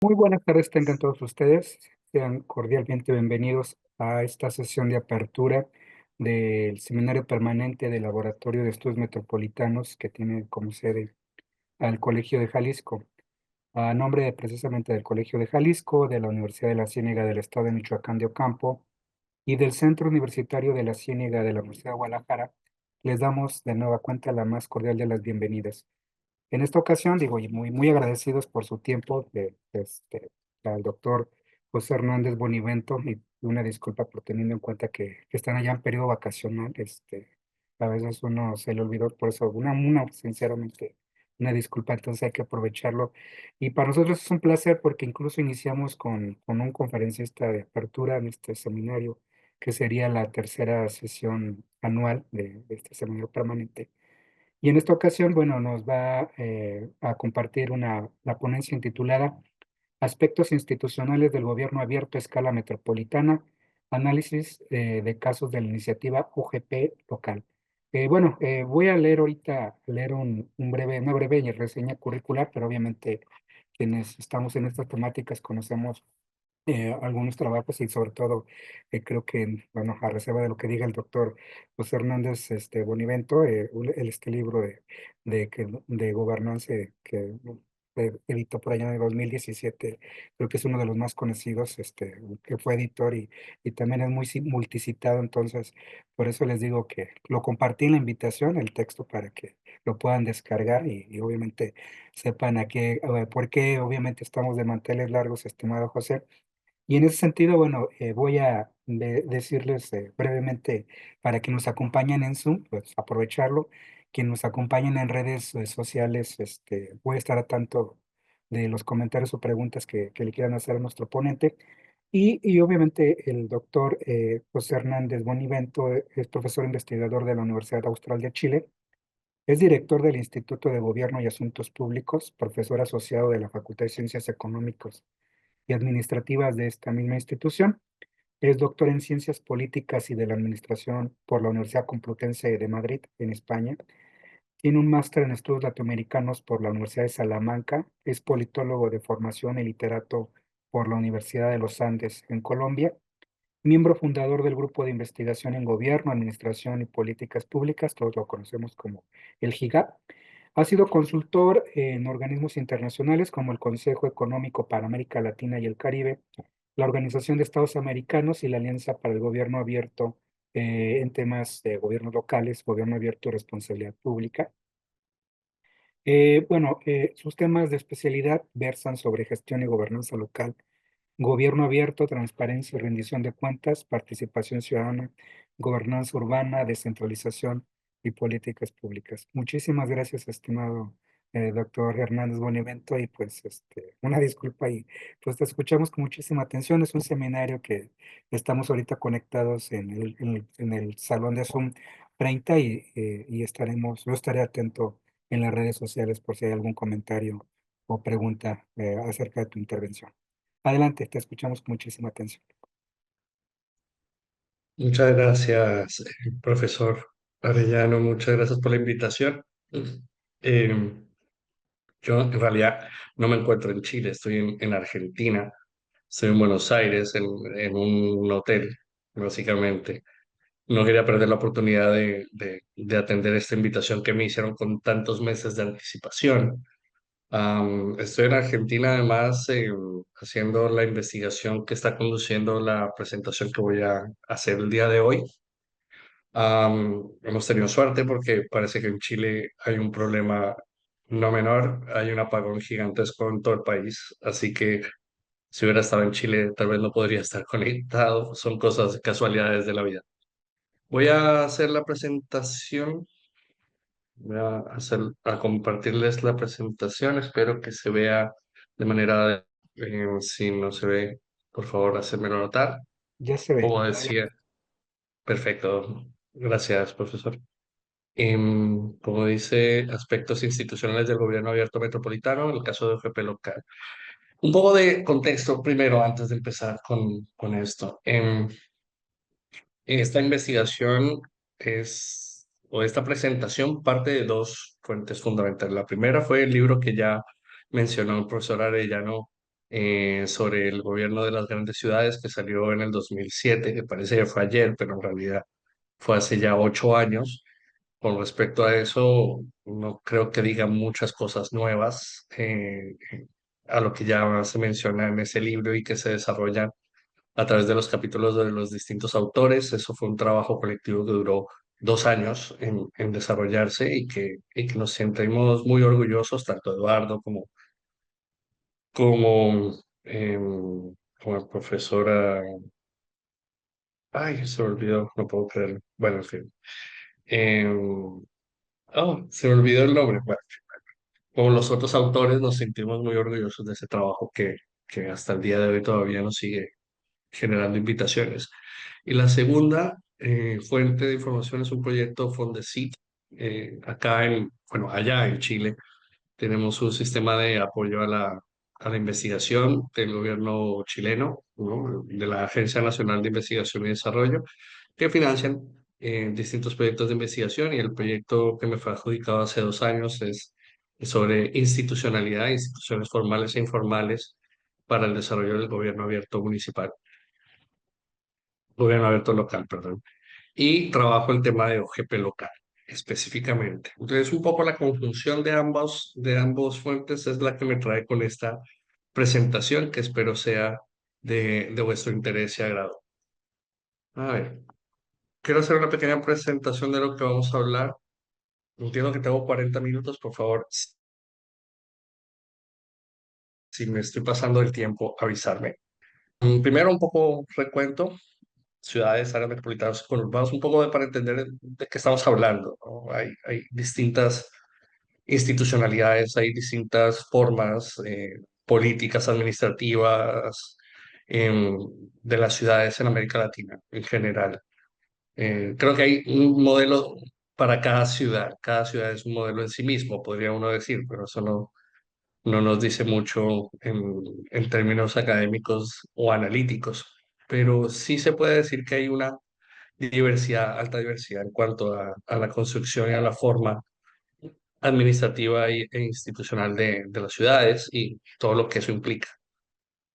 Muy buenas tardes tengan todos ustedes. Sean cordialmente bienvenidos a esta sesión de apertura del Seminario Permanente del Laboratorio de Estudios Metropolitanos que tiene como sede al Colegio de Jalisco. A nombre precisamente del Colegio de Jalisco, de la Universidad de la Ciénega del Estado de Michoacán de Ocampo y del Centro Universitario de la Ciénega de la Universidad de Guadalajara, les damos de nueva cuenta la más cordial de las bienvenidas. En esta ocasión, digo, y muy agradecidos por su tiempo, al doctor José Hernández Bonivento, y una disculpa por teniendo en cuenta que están allá en periodo vacacional, a veces uno se le olvidó, por eso, sinceramente, una disculpa, entonces hay que aprovecharlo. Y para nosotros es un placer porque incluso iniciamos con un conferencista de apertura en este seminario, que sería la tercera sesión anual de este seminario permanente. Y en esta ocasión, bueno, nos va a compartir la ponencia intitulada Aspectos institucionales del gobierno abierto a escala metropolitana, análisis de casos de la iniciativa UGP local. Voy a leer ahorita, una breve reseña curricular, pero obviamente quienes estamos en estas temáticas conocemos algunos trabajos y sobre todo creo que, bueno, a reserva de lo que diga el doctor José Hernández Bonivento, este libro de gobernanza que editó por allá en el 2017, creo que es uno de los más conocidos, que fue editor y también es muy multicitado, entonces por eso les digo que lo compartí en la invitación, el texto para que lo puedan descargar y obviamente sepan por qué obviamente estamos de manteles largos, estimado José. Y en ese sentido, bueno, voy a decirles brevemente para que nos acompañen en Zoom, pues aprovecharlo. Quien nos acompañen en redes sociales, voy a estar a tanto de los comentarios o preguntas que le quieran hacer a nuestro ponente. Y obviamente el doctor José Hernández Bonivento es profesor investigador de la Universidad Austral de Chile, es director del Instituto de Gobierno y Asuntos Públicos, profesor asociado de la Facultad de Ciencias Económicas y Administrativas de esta misma institución. Es doctor en Ciencias Políticas y de la Administración por la Universidad Complutense de Madrid, en España. Tiene un máster en estudios latinoamericanos por la Universidad de Salamanca. Es politólogo de formación y literato por la Universidad de los Andes, en Colombia. Miembro fundador del Grupo de Investigación en Gobierno, Administración y Políticas Públicas, todos lo conocemos como el GIGAP. Ha sido consultor en organismos internacionales como el Consejo Económico para América Latina y el Caribe, la Organización de Estados Americanos y la Alianza para el Gobierno Abierto en temas de gobiernos locales, gobierno abierto y responsabilidad pública. Sus temas de especialidad versan sobre gestión y gobernanza local, gobierno abierto, transparencia y rendición de cuentas, participación ciudadana, gobernanza urbana, descentralización y políticas públicas. Muchísimas gracias, estimado doctor Hernández Bonivento, y pues una disculpa y pues te escuchamos con muchísima atención. Es un seminario que estamos ahorita conectados en el salón de Zoom 30 y yo estaré atento en las redes sociales por si hay algún comentario o pregunta acerca de tu intervención. Adelante, te escuchamos con muchísima atención. Muchas gracias, profesor Arellano. Muchas gracias por la invitación. Eh, yo en realidad no me encuentro en Chile, estoy en Argentina, estoy en Buenos Aires, en un hotel, básicamente. No quería perder la oportunidad de atender esta invitación que me hicieron con tantos meses de anticipación. Estoy en Argentina, además, haciendo la investigación que está conduciendo la presentación que voy a hacer el día de hoy. Hemos tenido suerte porque parece que en Chile hay un problema no menor, hay un apagón gigantesco en todo el país, así que si hubiera estado en Chile tal vez no podría estar conectado, son cosas, casualidades de la vida. Voy a hacer la presentación, a compartirles la presentación, espero que se vea de manera, si no se ve, por favor, hacérmelo notar. Ya se ve. Como decía, Adelante. perfecto, gracias, profesor. Como dice, aspectos institucionales del gobierno abierto metropolitano, en el caso de OGP local. Un poco de contexto primero, antes de empezar con esto. Esta investigación o esta presentación parte de dos fuentes fundamentales. La primera fue el libro que ya mencionó el profesor Arellano, sobre el gobierno de las grandes ciudades que salió en el 2007, que parece que fue ayer, pero en realidad fue hace ya 8 años. Con respecto a eso, no creo que diga muchas cosas nuevas a lo que ya se menciona en ese libro y que se desarrollan a través de los capítulos de los distintos autores. Eso fue un trabajo colectivo que duró 2 años en desarrollarse y que nos sentimos muy orgullosos, tanto Eduardo como, como la profesora. Ay, se me olvidó, no puedo creerlo. Bueno, en fin. Se me olvidó el nombre. Bueno, como los otros autores, nos sentimos muy orgullosos de ese trabajo que hasta el día de hoy todavía nos sigue generando invitaciones. Y la segunda fuente de información es un proyecto Fondesit, bueno, allá en Chile. Tenemos un sistema de apoyo a la investigación del gobierno chileno, ¿no? De la Agencia Nacional de Investigación y Desarrollo, que financian distintos proyectos de investigación, y el proyecto que me fue adjudicado hace 2 años es sobre institucionalidad, instituciones formales e informales para el desarrollo del gobierno abierto municipal, gobierno abierto local, perdón, y trabajo el tema de OGP local específicamente. Entonces, un poco la conjunción de ambos fuentes es la que me trae con esta presentación, que espero sea de vuestro interés y agrado. A ver, quiero hacer una pequeña presentación de lo que vamos a hablar. Entiendo que tengo 40 minutos, por favor, si me estoy pasando el tiempo, avisarme. Primero, un poco recuento, ciudades, áreas metropolitanas, conurbados, un poco para entender de qué estamos hablando, ¿no? Hay distintas institucionalidades, hay distintas formas políticas, administrativas em, de las ciudades en América Latina en general. Creo que hay un modelo para cada ciudad es un modelo en sí mismo, podría uno decir, pero eso no nos dice mucho en términos académicos o analíticos, pero sí se puede decir que hay una diversidad, alta diversidad en cuanto a la construcción y a la forma administrativa e institucional de las ciudades y todo lo que eso implica.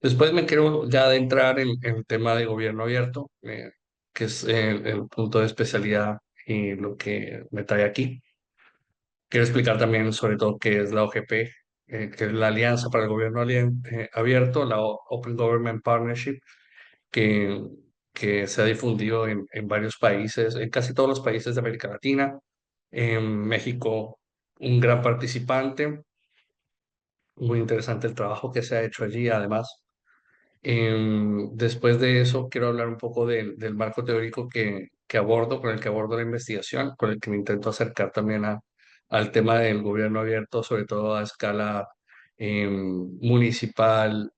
Después me quiero ya adentrar en el tema de gobierno abierto, que es el punto de especialidad y lo que me trae aquí. Quiero explicar también sobre todo qué es la OGP, que es la Alianza para el Gobierno Abierto, la Open Government Partnership, que, que se ha difundido en varios países, en casi todos los países de América Latina. En México, un gran participante. Muy interesante el trabajo que se ha hecho allí, además. Después de eso, quiero hablar un poco del marco teórico que abordo, con el que abordo la investigación, con el que me intento acercar también al tema del gobierno abierto, sobre todo a escala municipal,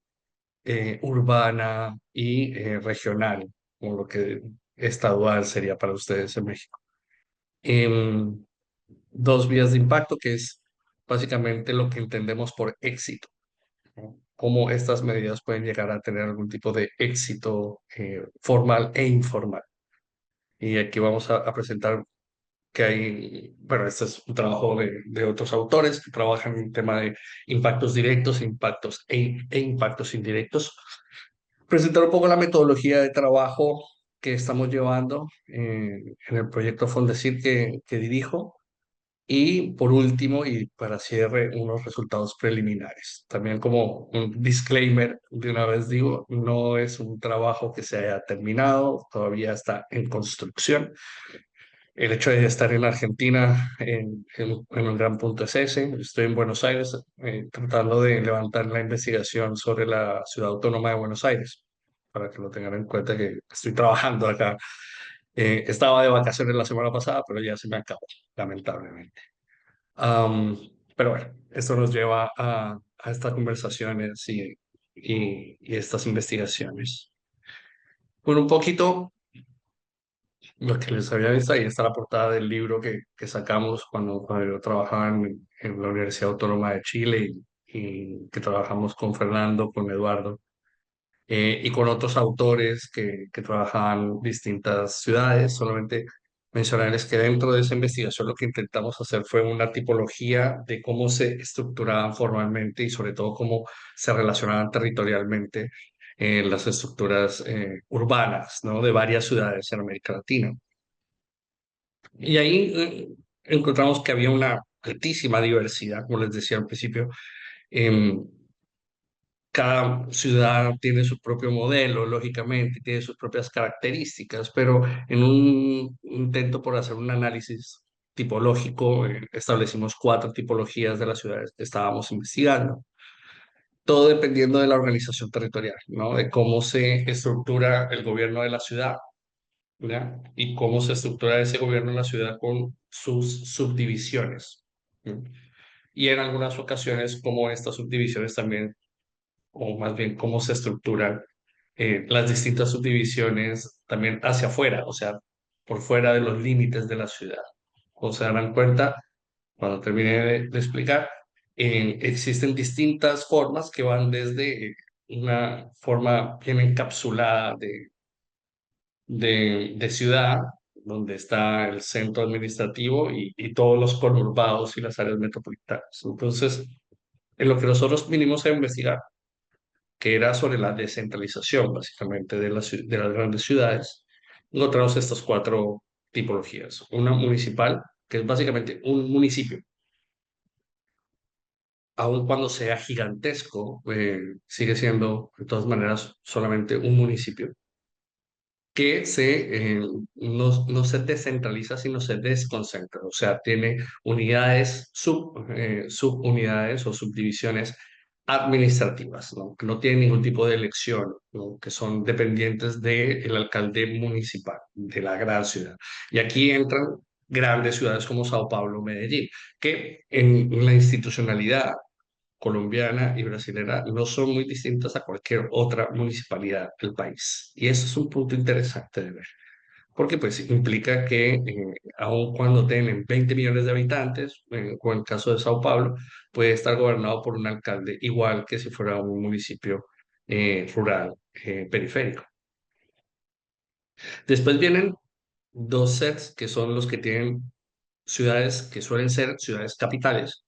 urbana y regional, como lo que estadual sería para ustedes en México. Em, Dos vías de impacto, que es básicamente lo que entendemos por éxito, ¿no? Cómo estas medidas pueden llegar a tener algún tipo de éxito formal e informal. Y aquí vamos a presentar que hay, bueno, este es un trabajo de otros autores que trabajan en el tema de impactos directos, impactos e impactos indirectos. Presentar un poco la metodología de trabajo que estamos llevando en el proyecto Fondesit que dirijo. Y por último, y para cierre, unos resultados preliminares. También como un disclaimer, de una vez digo, no es un trabajo que se haya terminado, todavía está en construcción. El hecho de estar en Argentina en un gran punto es ese. Estoy en Buenos Aires tratando de levantar la investigación sobre la ciudad autónoma de Buenos Aires, para que lo tengan en cuenta que estoy trabajando acá. Estaba de vacaciones la semana pasada, pero ya se me acabó, lamentablemente. Am, pero bueno, esto nos lleva a estas conversaciones y estas investigaciones. Bueno, un poquito lo que les había visto, ahí está la portada del libro que sacamos cuando yo trabajaba en la Universidad Autónoma de Chile y que trabajamos con Fernando, con Eduardo y con otros autores que trabajaban en distintas ciudades. Solamente mencionarles que dentro de esa investigación lo que intentamos hacer fue una tipología de cómo se estructuraban formalmente y sobre todo cómo se relacionaban territorialmente las estructuras urbanas, ¿no? De varias ciudades en América Latina. Y ahí encontramos que había una altísima diversidad, como les decía al principio. em, Cada ciudad tiene su propio modelo, lógicamente, tiene sus propias características, pero en un intento por hacer un análisis tipológico, establecimos cuatro tipologías de las ciudades que estábamos investigando. Todo dependiendo de la organización territorial, ¿no? De cómo se estructura el gobierno de la ciudad, ¿ya? Y cómo se estructura ese gobierno en la ciudad con sus subdivisiones. ¿No? Y en algunas ocasiones, cómo estas subdivisiones también, o más bien cómo se estructuran las distintas subdivisiones también hacia afuera, o sea, por fuera de los límites de la ciudad. O se darán cuenta, cuando termine de explicar, existen distintas formas que van desde una forma bien encapsulada de ciudad, donde está el centro administrativo y todos los conurbados y las áreas metropolitanas. Entonces, en lo que nosotros vinimos a investigar, que era sobre la descentralización, básicamente, de las grandes ciudades, encontramos estas cuatro tipologías. Una municipal, que es básicamente un municipio, aun cuando sea gigantesco, sigue siendo, de todas maneras, solamente un municipio que no se descentraliza, sino se desconcentra. O sea, tiene unidades, subunidades o subdivisiones administrativas, ¿no? Que no tienen ningún tipo de elección, ¿no? Que son dependientes del alcalde municipal de la gran ciudad. Y aquí entran grandes ciudades como Sao Paulo, Medellín, que en la institucionalidad colombiana y brasilera no son muy distintas a cualquier otra municipalidad del país. Y eso es un punto interesante de ver, porque pues implica que aun cuando tienen 20 millones de habitantes, como en el caso de Sao Paulo, puede estar gobernado por un alcalde igual que si fuera un municipio rural periférico. Después vienen dos sets que son los que tienen ciudades que suelen ser ciudades capitales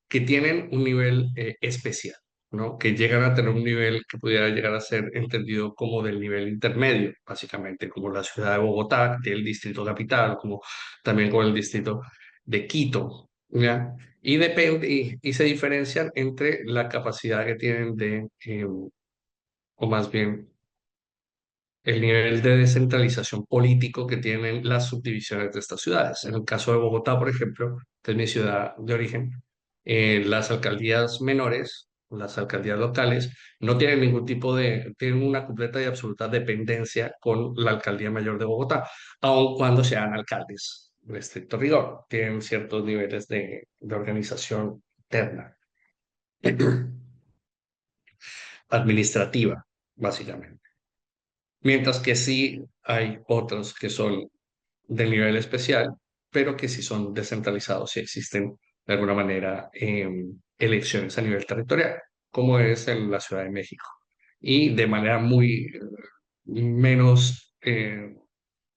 que tienen un nivel especial, ¿no? Que llegan a tener un nivel que pudiera llegar a ser entendido como del nivel intermedio, básicamente, como la ciudad de Bogotá, que tiene el distrito capital, como también con el distrito de Quito, ¿ya? Y depende, y se diferencian entre la capacidad que tienen o más bien el nivel de descentralización político que tienen las subdivisiones de estas ciudades. En el caso de Bogotá, por ejemplo, que es mi ciudad de origen, las alcaldías menores, las alcaldías locales, no tienen ningún tipo tienen una completa y absoluta dependencia con la alcaldía mayor de Bogotá, aun cuando sean alcaldes de estricto rigor, tienen ciertos niveles de organización interna, administrativa, básicamente. Mientras que sí hay otros que son del nivel especial, pero que sí son descentralizados, sí existen de alguna manera elecciones a nivel territorial, como es en la Ciudad de México, y de manera muy menos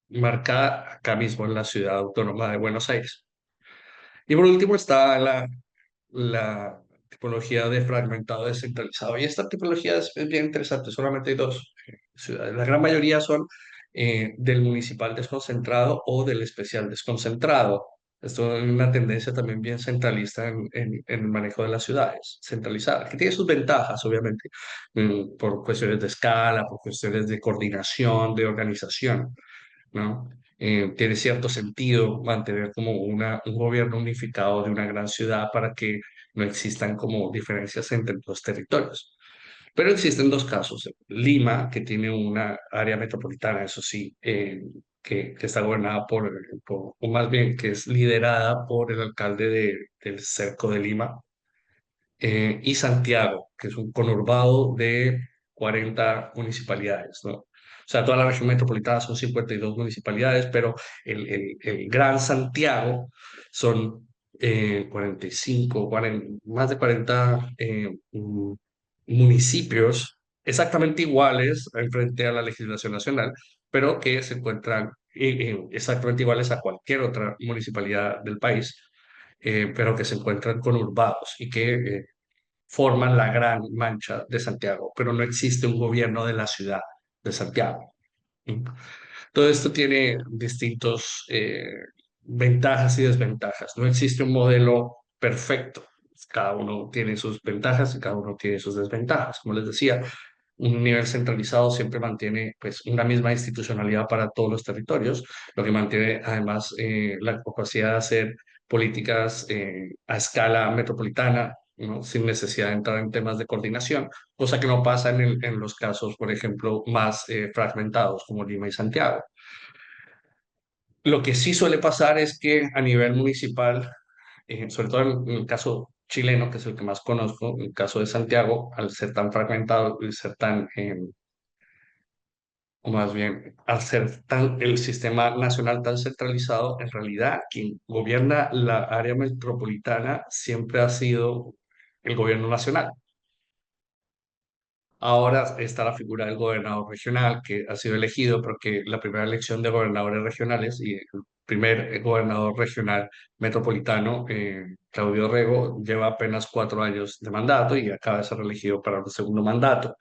marcada acá mismo en la Ciudad Autónoma de Buenos Aires. Y por último está la tipología de fragmentado descentralizado. Y esta tipología es bien interesante, solamente hay dos ciudades. La gran mayoría son del municipal desconcentrado o del especial desconcentrado. Esto es una tendencia también bien centralista en el manejo de las ciudades, centralizada, que tiene sus ventajas, obviamente, por cuestiones de escala, por cuestiones de coordinación, de organización, ¿no? Tiene cierto sentido mantener como un gobierno unificado de una gran ciudad para que no existan como diferencias entre los territorios. Pero existen dos casos. Lima, que tiene una área metropolitana, eso sí, que está gobernada o más bien que es liderada por el alcalde del Cerco de Lima, y Santiago, que es un conurbado de 40 municipalidades, ¿no? O sea, toda la región metropolitana son 52 municipalidades, pero el Gran Santiago son 45, 40, más de 40 municipios exactamente iguales en frente a la legislación nacional, pero que se encuentran exactamente iguales a cualquier otra municipalidad del país, pero que se encuentran conurbados y que forman la Gran Mancha de Santiago, pero no existe un gobierno de la ciudad de Santiago. ¿Sí? Todo esto tiene distintos ventajas y desventajas. No existe un modelo perfecto. Cada uno tiene sus ventajas y cada uno tiene sus desventajas. Como les decía, un nivel centralizado siempre mantiene pues una misma institucionalidad para todos los territorios, lo que mantiene además la capacidad de hacer políticas a escala metropolitana, ¿no? Sin necesidad de entrar en temas de coordinación, cosa que no pasa en los casos, por ejemplo, más fragmentados como Lima y Santiago. Lo que sí suele pasar es que a nivel municipal, sobre todo en el caso chileno, que es el que más conozco, en el caso de Santiago, al ser tan fragmentado y ser tan, o más bien, al ser tan, el sistema nacional tan centralizado, en realidad quien gobierna la área metropolitana siempre ha sido el gobierno nacional. Ahora está la figura del gobernador regional que ha sido elegido porque la primera elección de gobernadores regionales y el primer gobernador regional metropolitano, Claudio Rego, lleva apenas 4 años de mandato y acaba de ser reelegido para un segundo mandato,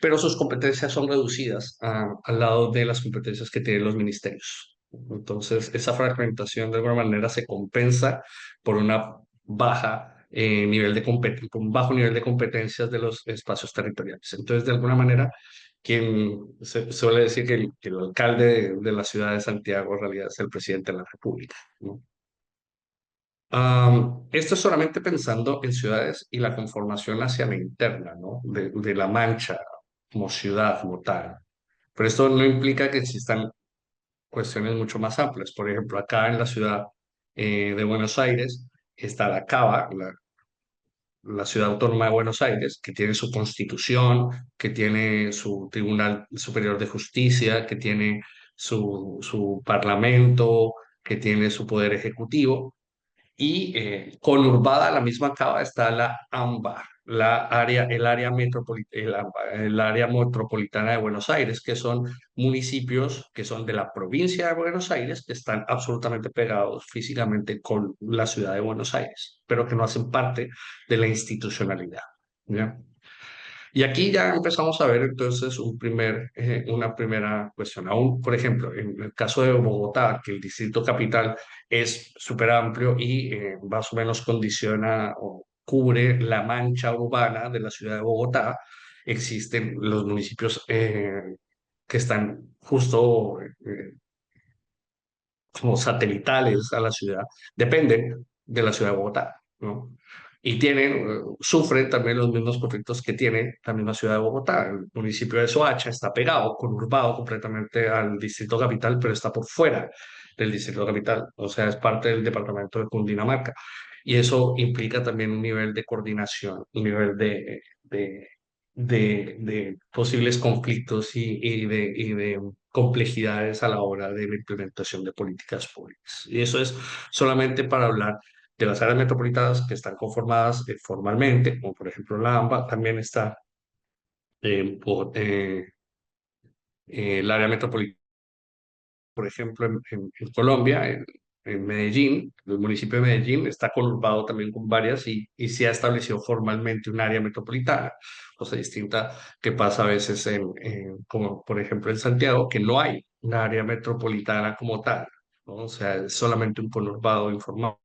pero sus competencias son reducidas al lado de las competencias que tienen los ministerios. Entonces, esa fragmentación de alguna manera se compensa por una baja nivel de por un bajo nivel de competencias de los espacios territoriales. Entonces, de alguna manera, quien se suele decir que el alcalde de la ciudad de Santiago en realidad es el presidente de la República, ¿no? Esto es solamente pensando en ciudades y la conformación hacia la interna, ¿no? De La Mancha como ciudad, como tal. Pero esto no implica que existan cuestiones mucho más amplias. Por ejemplo, acá en la ciudad de Buenos Aires está la CABA, la Ciudad Autónoma de Buenos Aires, que tiene su constitución, que tiene su Tribunal Superior de Justicia, que tiene su parlamento, que tiene su poder ejecutivo y conurbada a la misma cava está la AMBA, el área metropolitana de Buenos Aires, que son municipios que son de la provincia de Buenos Aires, que están absolutamente pegados físicamente con la ciudad de Buenos Aires, pero que no hacen parte de la institucionalidad. ¿Ya? Y aquí ya empezamos a ver entonces una primera cuestión. Aún, por ejemplo, en el caso de Bogotá, que el distrito capital es súper amplio y más o menos condiciona o cubre la mancha urbana de la ciudad de Bogotá, existen los municipios que están justo como satelitales a la ciudad, dependen de la ciudad de Bogotá, ¿no? Y sufren también los mismos conflictos que tiene también la ciudad de Bogotá. El municipio de Soacha está pegado, conurbado completamente al distrito capital, pero está por fuera del distrito capital, o sea, es parte del departamento de Cundinamarca. Y eso implica también un nivel de coordinación, un nivel de posibles conflictos y de complejidades a la hora de la implementación de políticas públicas. Y eso es solamente para hablar de las áreas metropolitanas que están conformadas formalmente, como por ejemplo la AMBA, también está el área metropolitana, por ejemplo, en Colombia, en Medellín, el municipio de Medellín está conurbado también con varias y se ha establecido formalmente un área metropolitana, cosa distinta que pasa a veces como por ejemplo en Santiago, que no hay un área metropolitana como tal, ¿no? O sea, es solamente un conurbado informal.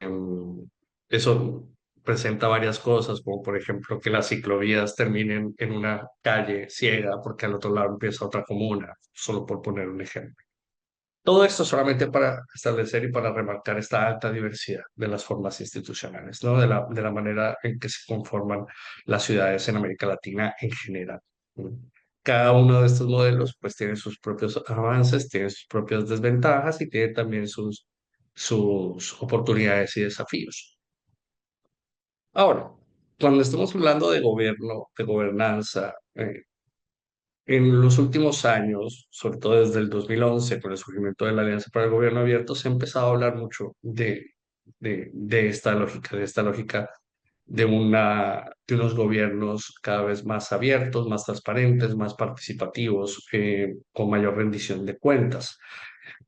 Em, Eso presenta varias cosas, como por ejemplo que las ciclovías terminen en una calle ciega porque al otro lado empieza otra comuna, solo por poner un ejemplo. Todo esto solamente para establecer y para remarcar esta alta diversidad de las formas institucionales, ¿no? De la manera en que se conforman las ciudades en América Latina en general. ¿No? Cada uno de estos modelos pues tiene sus propios avances, tiene sus propias desventajas y tiene también sus oportunidades y desafíos. Ahora, cuando estamos hablando de gobierno, de gobernanza, en los últimos años, sobre todo desde el 2011, con el surgimiento de la Alianza para el Gobierno Abierto, se ha empezado a hablar mucho de esta lógica de unos gobiernos cada vez más abiertos, más transparentes, más participativos, con mayor rendición de cuentas,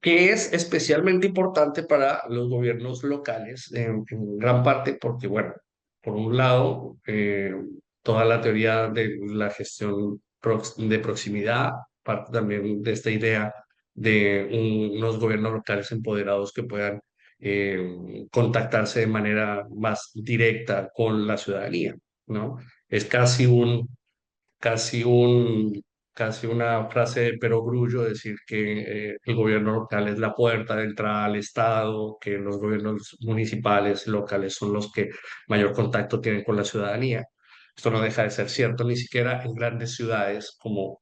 que es especialmente importante para los gobiernos locales, en gran parte porque, bueno, por un lado, toda la teoría de la gestión de proximidad parte también de esta idea de unos gobiernos locales empoderados que puedan contactarse de manera más directa con la ciudadanía, ¿no? Es casi un, casi una frase de perogrullo decir que el gobierno local es la puerta de entrada al Estado, que los gobiernos municipales, locales son los que mayor contacto tienen con la ciudadanía. Esto no deja de ser cierto, ni siquiera en grandes ciudades como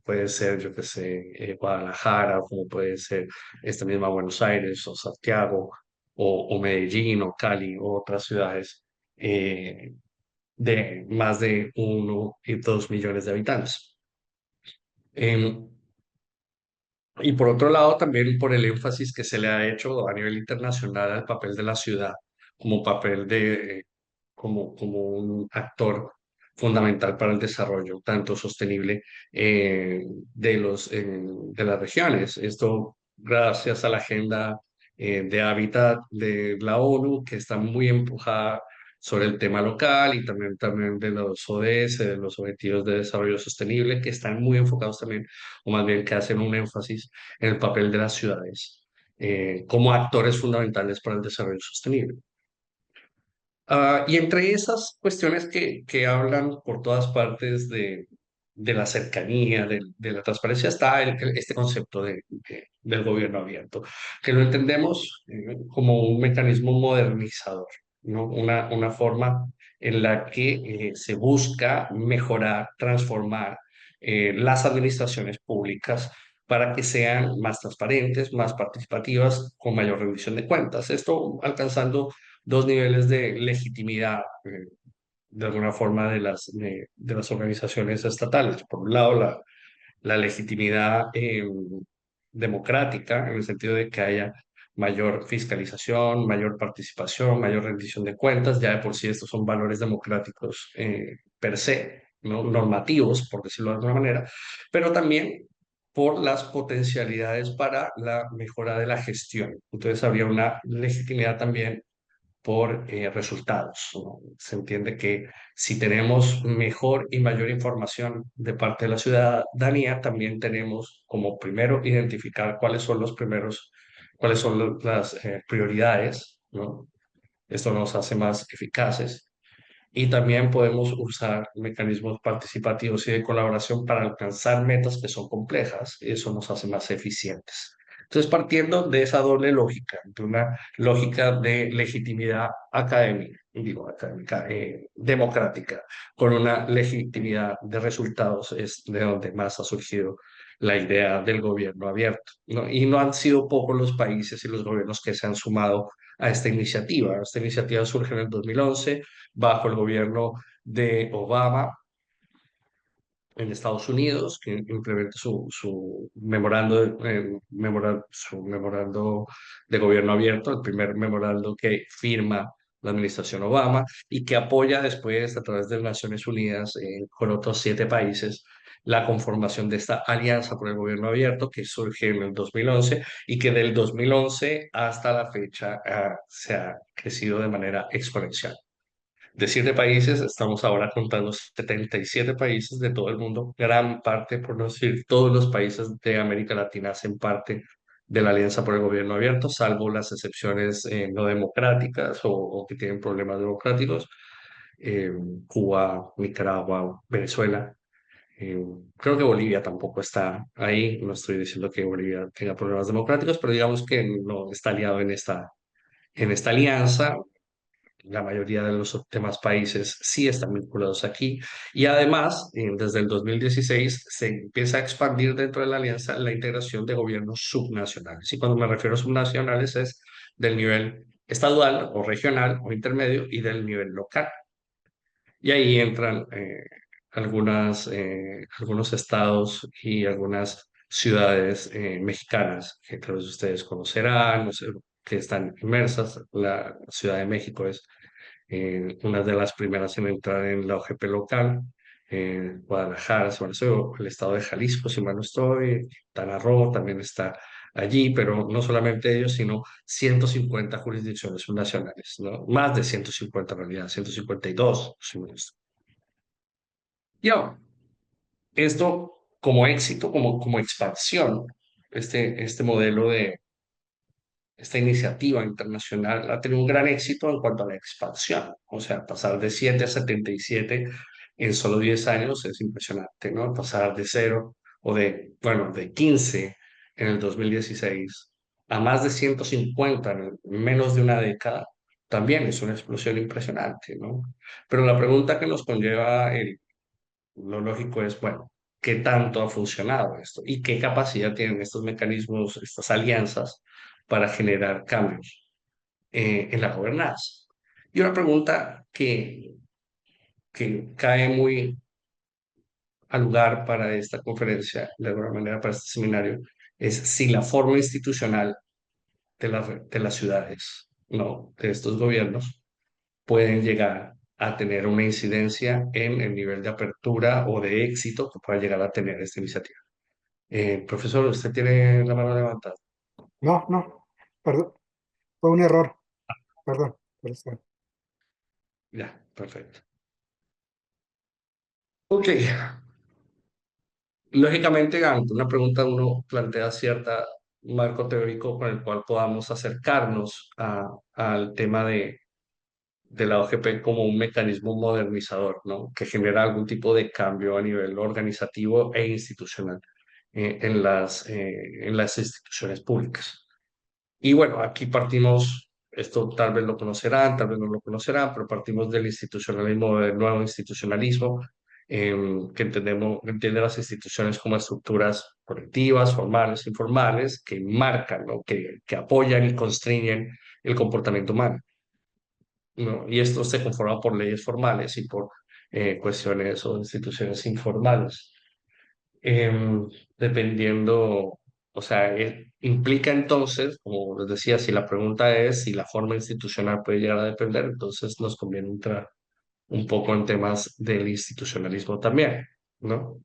puede ser, yo que sé, Guadalajara, o como puede ser esta misma Buenos Aires o Santiago o Medellín o Cali o otras ciudades. De más de 1 y 2 millones de habitantes. Em, y por otro lado, también por el énfasis que se le ha hecho a nivel internacional al papel de la ciudad como papel como un actor fundamental para el desarrollo, tanto sostenible de las regiones. Esto gracias a la agenda de hábitat de la ONU, que está muy empujada sobre el tema local y también de los ODS, de los Objetivos de Desarrollo Sostenible, que están muy enfocados también, o más bien que hacen un énfasis en el papel de las ciudades como actores fundamentales para el desarrollo sostenible. Y entre esas cuestiones que hablan por todas partes de la cercanía, de la transparencia, está este concepto del gobierno abierto, que lo entendemos como un mecanismo modernizador, ¿no? Una forma en la que se busca mejorar, transformar las administraciones públicas para que sean más transparentes, más participativas, con mayor rendición de cuentas. Esto alcanzando dos niveles de legitimidad, de alguna forma, de las organizaciones estatales. Por un lado, la legitimidad democrática, en el sentido de que haya mayor fiscalización, mayor participación, mayor rendición de cuentas. Ya de por sí estos son valores democráticos per se, ¿no? Normativos, por decirlo de alguna manera, pero también por las potencialidades para la mejora de la gestión. Entonces habría una legitimidad también por resultados, ¿no? Se entiende que si tenemos mejor y mayor información de parte de la ciudadanía, también tenemos como primero identificar cuáles son las prioridades, ¿no? Esto nos hace más eficaces y también podemos usar mecanismos participativos y de colaboración para alcanzar metas que son complejas y eso nos hace más eficientes. Entonces, partiendo de esa doble lógica, de una lógica de legitimidad académica, digo académica, democrática, con una legitimidad de resultados, es de donde más ha surgido la idea del gobierno abierto, ¿no? Y no han sido pocos los países y los gobiernos que se han sumado a esta iniciativa. Esta iniciativa surge en el 2011 bajo el gobierno de Obama en Estados Unidos, que implementa su memorando de gobierno abierto, el primer memorando que firma la administración Obama y que apoya después a través de Naciones Unidas con otros 7 países la conformación de esta alianza por el gobierno abierto que surge en el 2011 y que del 2011 hasta la fecha se ha crecido de manera exponencial. De 7 países, estamos ahora contando 77 países de todo el mundo, gran parte, por no decir todos los países de América Latina hacen parte de la Alianza por el Gobierno Abierto, salvo las excepciones no democráticas o que tienen problemas democráticos, eh, Cuba, Nicaragua, Venezuela. Eh, Creo que Bolivia tampoco está ahí, no estoy diciendo que Bolivia tenga problemas democráticos, pero digamos que no está aliado en esta alianza. La mayoría de los demás países sí están vinculados aquí. Y además, desde el 2016 se empieza a expandir dentro de la alianza la integración de gobiernos subnacionales. Y cuando me refiero a subnacionales es del nivel estadual o regional o intermedio y del nivel local. Y ahí entran algunos estados y algunas ciudades mexicanas que tal vez ustedes conocerán, no sé, que están inmersas. La Ciudad de México es una de las primeras en entrar en la OGP local, Guadalajara, si mal no estoy, el estado de Jalisco, si mal no estoy, Quintana Roo también está allí, pero no solamente ellos, sino 150 jurisdicciones nacionales, ¿no? Más de 150 en realidad, 152, si mal no estoy. Y ahora, esto como éxito, como expansión, este modelo de esta iniciativa internacional ha tenido un gran éxito en cuanto a la expansión. O sea, pasar de 7 a 77 en solo 10 años es impresionante, ¿no? Pasar de cero o de, bueno, de 15 en el 2016 a más de 150 en menos de una década, también es una explosión impresionante, ¿no? Pero la pregunta que nos conlleva lo lógico es, bueno, ¿qué tanto ha funcionado esto? ¿Y qué capacidad tienen estos mecanismos, estas alianzas para generar cambios en la gobernanza? Y una pregunta que cae muy al lugar para esta conferencia, de alguna manera para este seminario, es si la forma institucional de las ciudades, ¿no? De estos gobiernos, pueden llegar a tener una incidencia en el nivel de apertura o de éxito que pueda llegar a tener esta iniciativa. Profesor, usted tiene la mano levantada. No, no, perdón, fue un error, perdón. Por eso. Ya, perfecto. Ok, lógicamente, ante una pregunta uno plantea cierta marco teórico con el cual podamos acercarnos al tema de la OGP como un mecanismo modernizador, ¿no? Que genera algún tipo de cambio a nivel organizativo e institucional en las instituciones públicas. Y bueno, aquí partimos, esto tal vez lo conocerán, tal vez no lo conocerán, pero partimos del institucionalismo, del nuevo institucionalismo, que entiende las instituciones como estructuras colectivas, formales, informales, que marcan, ¿no? Que apoyan y constriñen el comportamiento humano, ¿no? Y esto se conforma por leyes formales y por cuestiones o instituciones informales. Em, Dependiendo, o sea, implica entonces, como les decía, si la pregunta es si la forma institucional puede llegar a depender, entonces nos conviene entrar un poco en temas del institucionalismo también, ¿no?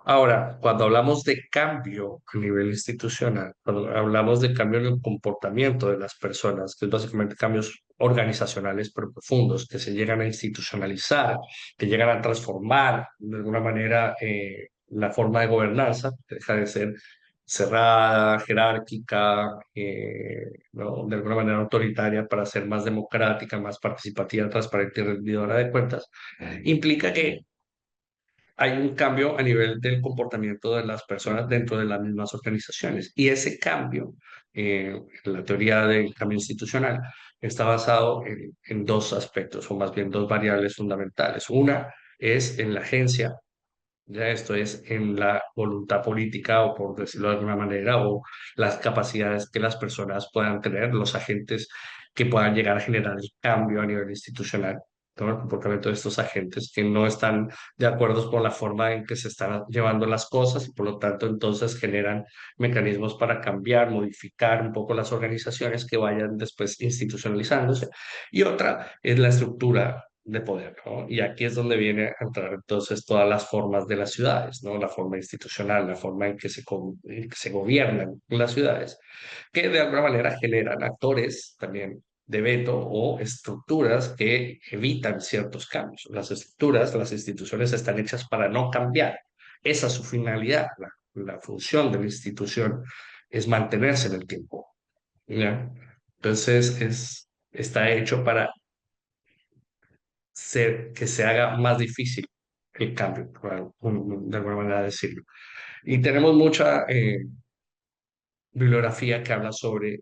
Ahora, cuando hablamos de cambio a nivel institucional, cuando hablamos de cambio en el comportamiento de las personas, que es básicamente cambios organizacionales pero profundos, que se llegan a institucionalizar, que llegan a transformar de alguna manera la forma de gobernanza, que deja de ser cerrada, jerárquica, ¿no? De alguna manera autoritaria para ser más democrática, más participativa, transparente y rendidora de cuentas, implica que hay un cambio a nivel del comportamiento de las personas dentro de las mismas organizaciones. Y ese cambio, en la teoría del cambio institucional, está basado en dos aspectos, o más bien dos variables fundamentales. Una es en la agencia, ya esto es en la voluntad política, o por decirlo de alguna manera, o las capacidades que las personas puedan tener, los agentes que puedan llegar a generar el cambio a nivel institucional, todo el comportamiento de estos agentes que no están de acuerdo con la forma en que se están llevando las cosas y por lo tanto entonces generan mecanismos para cambiar, modificar un poco las organizaciones que vayan después institucionalizándose. Y otra es la estructura de poder, ¿no? Y aquí es donde viene a entrar entonces todas las formas de las ciudades, ¿no? La forma institucional, la forma en que en que se gobiernan las ciudades, que de alguna manera generan actores también de veto o estructuras que evitan ciertos cambios. Las estructuras, las instituciones están hechas para no cambiar. Esa es su finalidad. La función de la institución es mantenerse en el tiempo, ¿ya? Entonces, está hecho para que se haga más difícil el cambio, de alguna manera decirlo. Y tenemos mucha bibliografía que habla sobre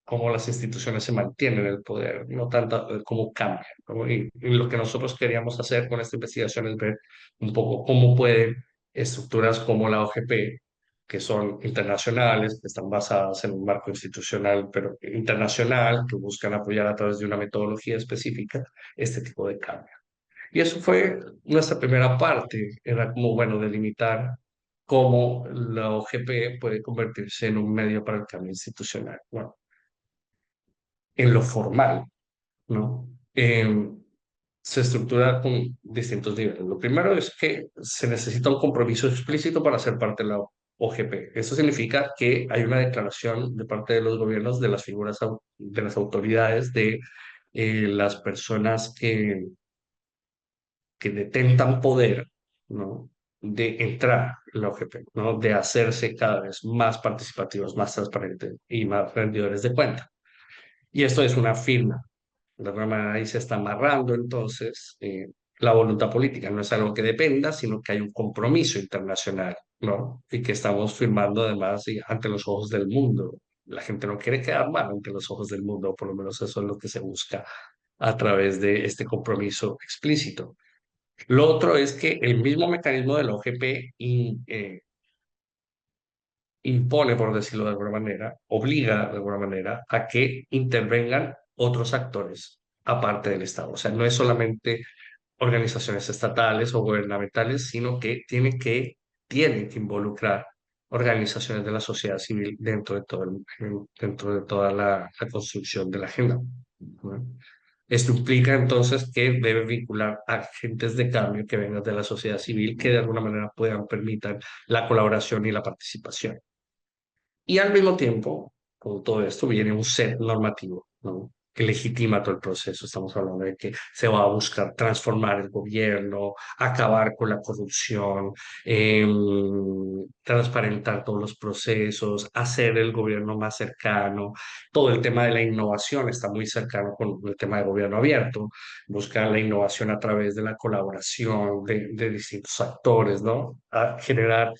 cómo las instituciones se mantienen en el poder, no tanto cómo cambian, ¿no? Y lo que nosotros queríamos hacer con esta investigación es ver un poco cómo pueden estructuras como la OGP, que son internacionales, que están basadas en un marco institucional, pero internacional, que buscan apoyar a través de una metodología específica este tipo de cambio. Y eso fue nuestra primera parte, era como, bueno, delimitar cómo la OGP puede convertirse en un medio para el cambio institucional. Bueno, en lo formal. ¿no? Se estructura con distintos niveles. Lo primero es que se necesita un compromiso explícito para ser parte de la OGP. Eso significa que hay una declaración de parte de los gobiernos, de las figuras, de las autoridades, de las personas que detentan poder, ¿no? De entrar en la OGP, ¿no? De hacerse cada vez más participativos, más transparentes y más rendidores de cuenta. Y esto es una firma. De alguna manera ahí se está amarrando entonces la voluntad política. No es algo que dependa, sino que hay un compromiso internacional, ¿no? Y que estamos firmando además ante los ojos del mundo. La gente no quiere quedar mal ante los ojos del mundo, o por lo menos eso es lo que se busca a través de este compromiso explícito. Lo otro es que el mismo mecanismo de la OGP impone, por decirlo de alguna manera, obliga de alguna manera a que intervengan otros actores aparte del Estado. O sea, no es solamente organizaciones estatales o gubernamentales, sino que tiene que involucrar organizaciones de la sociedad civil dentro de dentro de toda la construcción de la agenda, ¿no? Esto implica entonces que debe vincular agentes de cambio que vengan de la sociedad civil que de alguna manera puedan permitir la colaboración y la participación. Y al mismo tiempo, con todo esto viene un set normativo, ¿no? Que legitima todo el proceso. Estamos hablando de que se va a buscar transformar el gobierno, acabar con la corrupción, transparentar todos los procesos, hacer el gobierno más cercano. Todo el tema de la innovación está muy cercano con el tema de gobierno abierto, buscar la innovación a través de la colaboración de distintos actores, ¿no? A generar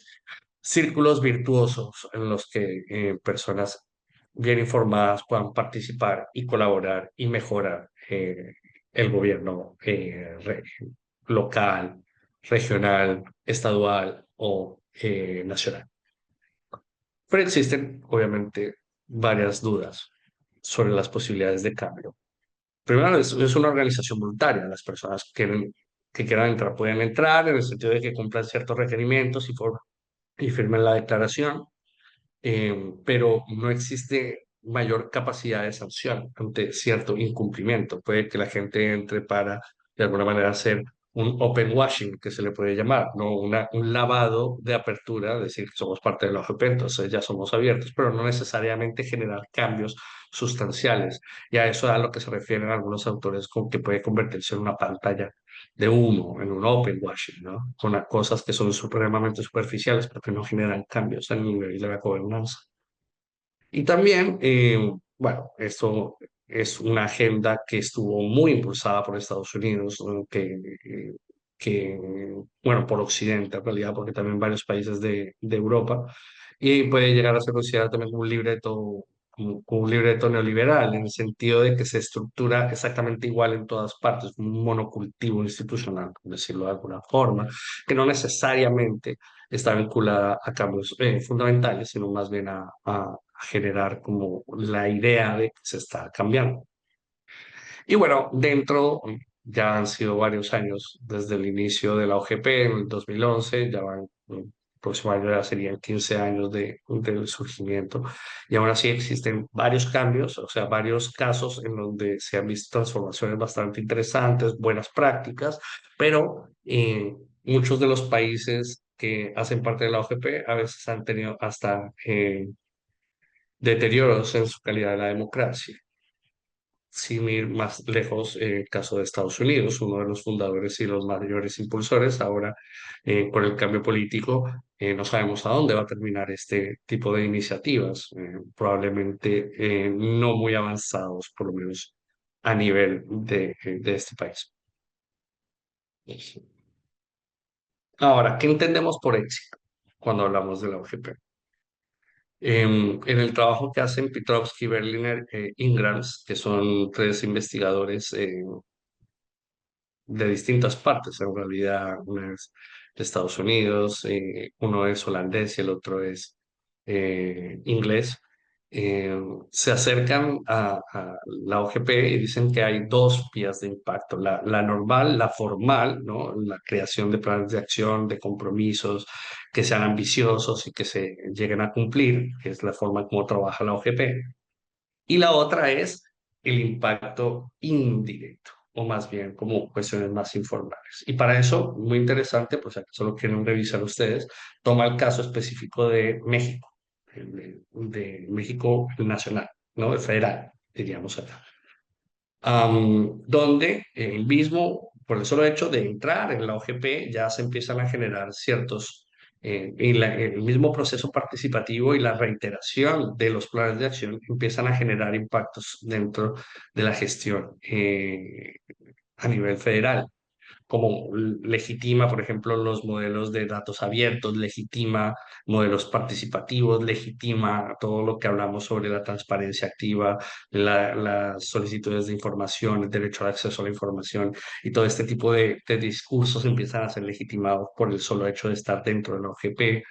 círculos virtuosos en los que personas bien informadas puedan participar y colaborar y mejorar el gobierno local, regional, estadual o nacional. Pero existen, obviamente, varias dudas sobre las posibilidades de cambio. Primero, es una organización voluntaria. Las personas que quieran entrar pueden entrar en el sentido de que cumplan ciertos requerimientos y firmen la declaración, pero no existe mayor capacidad de sanción ante cierto incumplimiento. Puede que la gente entre para, de alguna manera, hacer un open washing, que se le puede llamar, ¿no? Un lavado de apertura, decir que somos parte de la OGP, entonces ya somos abiertos, pero no necesariamente generar cambios sustanciales. Y a eso es a lo que se refieren algunos autores con que puede convertirse en una pantalla de humo, en un open washing, ¿no? Con las cosas que son supremamente superficiales, pero que no generan cambios en el nivel de la gobernanza. Y también, bueno, esto es una agenda que estuvo muy impulsada por Estados Unidos, ¿no? Que, bueno, por Occidente en realidad, porque también varios países de Europa, y puede llegar a ser considerado también como un libreto, como un libreto neoliberal, en el sentido de que se estructura exactamente igual en todas partes, un monocultivo institucional, por decirlo de alguna forma, que no necesariamente está vinculada a cambios fundamentales, sino más bien a generar como la idea de que se está cambiando. Y bueno, dentro ya han sido varios años desde el inicio de la OGP en el 2011, ya van, el próximo año ya serían 15 años del surgimiento, y aún así existen varios cambios, o sea, varios casos en donde se han visto transformaciones bastante interesantes, buenas prácticas, pero muchos de los países que hacen parte de la OGP a veces han tenido hasta deterioros en su calidad de la democracia. Sin ir más lejos, el caso de Estados Unidos, uno de los fundadores y los mayores impulsores, ahora por el cambio político, no sabemos a dónde va a terminar este tipo de iniciativas, probablemente no muy avanzados, por lo menos a nivel de este país. Ahora, ¿qué entendemos por éxito cuando hablamos de la OGP? En el trabajo que hacen Pitrovsky, Berliner, Ingrams, que son tres investigadores de distintas partes, en realidad, uno es de Estados Unidos, uno es holandés y el otro es inglés, se acercan a la OGP y dicen que hay dos vías de impacto, la normal, la formal, ¿no? La creación de planes de acción, de compromisos que sean ambiciosos y que se lleguen a cumplir, que es la forma como trabaja la OGP. Y la otra es el impacto indirecto, o más bien como cuestiones más informales. Y para eso, muy interesante, pues aquí solo quieren revisar ustedes, toma el caso específico de México, de México nacional, ¿no? El federal, diríamos acá, donde el mismo, por el solo hecho de entrar en la OGP, ya se empiezan a generar ciertos, el mismo proceso participativo y la reiteración de los planes de acción empiezan a generar impactos dentro de la gestión a nivel federal, como legitima, por ejemplo, los modelos de datos abiertos, legitima modelos participativos, legitima todo lo que hablamos sobre la transparencia activa, las solicitudes de información, el derecho al acceso a la información y todo este tipo de discursos empiezan a ser legitimados por el solo hecho de estar dentro de la OGP.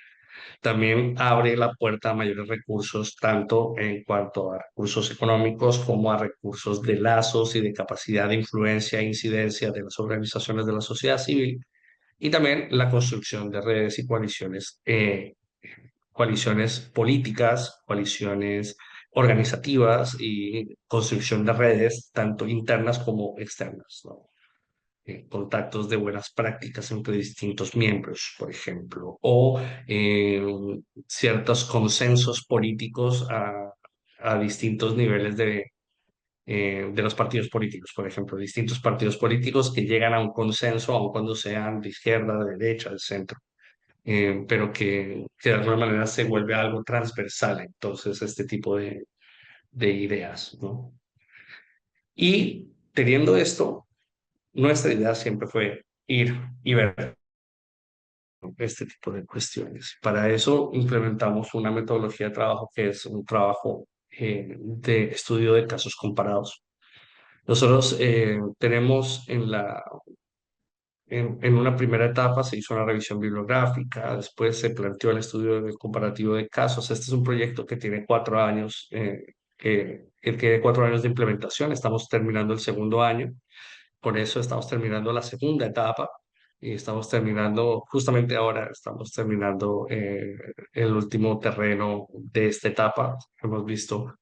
También abre la puerta a mayores recursos, tanto en cuanto a recursos económicos como a recursos de lazos y de capacidad de influencia e incidencia de las organizaciones de la sociedad civil, y también la construcción de redes y coaliciones, coaliciones políticas, coaliciones organizativas y construcción de redes, tanto internas como externas, ¿no? Contactos de buenas prácticas entre distintos miembros, por ejemplo, o eh, ciertos consensos políticos a distintos niveles de los partidos políticos, por ejemplo, distintos partidos políticos que llegan a un consenso, aun cuando sean de izquierda, de derecha, del centro, pero que de alguna manera se vuelve algo transversal, entonces, este tipo de ideas, ¿no? Y teniendo esto, nuestra idea siempre fue ir y ver este tipo de cuestiones. Para eso implementamos una metodología de trabajo que es un trabajo de estudio de casos comparados. Nosotros tenemos en una primera etapa se hizo una revisión bibliográfica, después se planteó el estudio del comparativo de casos. Este es un proyecto que tiene 4 años, que tiene 4 años de implementación. Estamos terminando el segundo año. Por eso estamos terminando la segunda etapa y estamos terminando, justamente ahora estamos terminando el último terreno de esta etapa. Hemos visto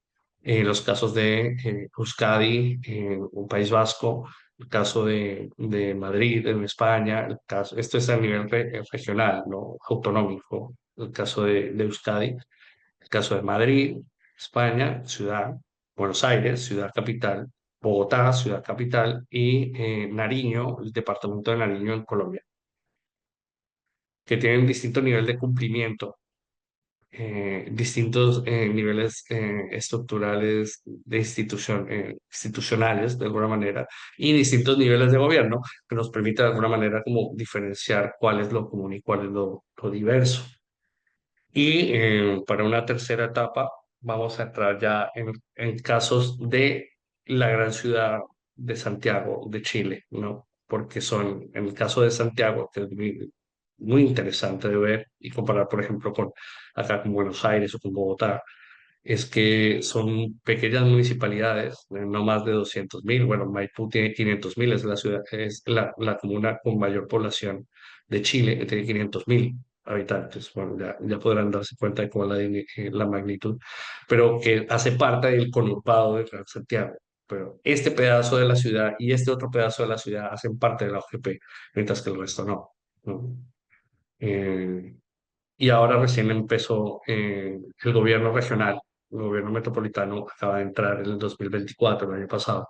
los casos de Euskadi, un País Vasco, el caso de Madrid en España, el caso, esto es a nivel regional, no autonómico, el caso de Euskadi, el caso de Madrid, España, ciudad, Buenos Aires, ciudad capital, Bogotá, ciudad capital, y Nariño, el departamento de Nariño en Colombia, que tienen distinto nivel de cumplimiento, distintos niveles estructurales de institucionales, de alguna manera, y distintos niveles de gobierno, que nos permite de alguna manera como diferenciar cuál es lo común y cuál es lo diverso. Y para una tercera etapa vamos a entrar ya en casos de la gran ciudad de Santiago, de Chile, ¿no? Porque son, en el caso de Santiago, que es muy interesante de ver y comparar, por ejemplo, con acá con Buenos Aires o con Bogotá, es que son pequeñas municipalidades, no más de 200.000. Bueno, Maipú tiene 500.000, es la ciudad, es la comuna con mayor población de Chile, que tiene 500.000 habitantes. Bueno, ya podrán darse cuenta de cuál es la magnitud, pero que hace parte del conurbado de Gran Santiago. Pero este pedazo de la ciudad y este otro pedazo de la ciudad hacen parte de la OGP, mientras que el resto no, ¿no? Eh, y ahora recién empezó el gobierno regional, el gobierno metropolitano acaba de entrar en el 2024, el año pasado,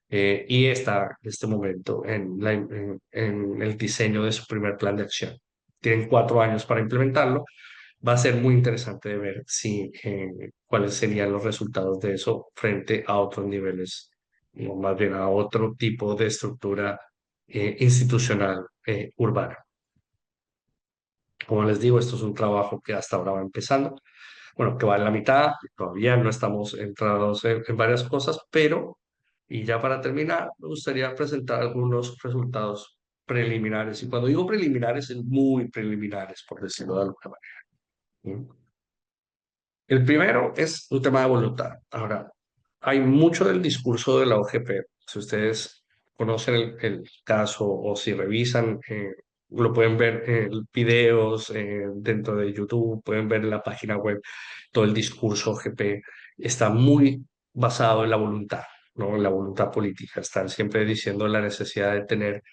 y está en este momento en el diseño de su primer plan de acción. Tienen 4 años para implementarlo. Va a ser muy interesante de ver si, cuáles serían los resultados de eso frente a otros niveles, o más bien a otro tipo de estructura institucional urbana. Como les digo, esto es un trabajo que hasta ahora va empezando, bueno, que va en la mitad, todavía no estamos entrados en varias cosas, pero, y ya para terminar, me gustaría presentar algunos resultados preliminares. Y cuando digo preliminares, es muy preliminares, por decirlo de alguna manera. ¿Mm? El primero es un tema de voluntad. Ahora, hay mucho del discurso de la OGP. Si ustedes conocen el caso o si revisan, lo pueden ver en videos dentro de YouTube, pueden ver en la página web todo el discurso OGP. Está muy basado en la voluntad. ¿no? La voluntad política. Están siempre diciendo la necesidad de tener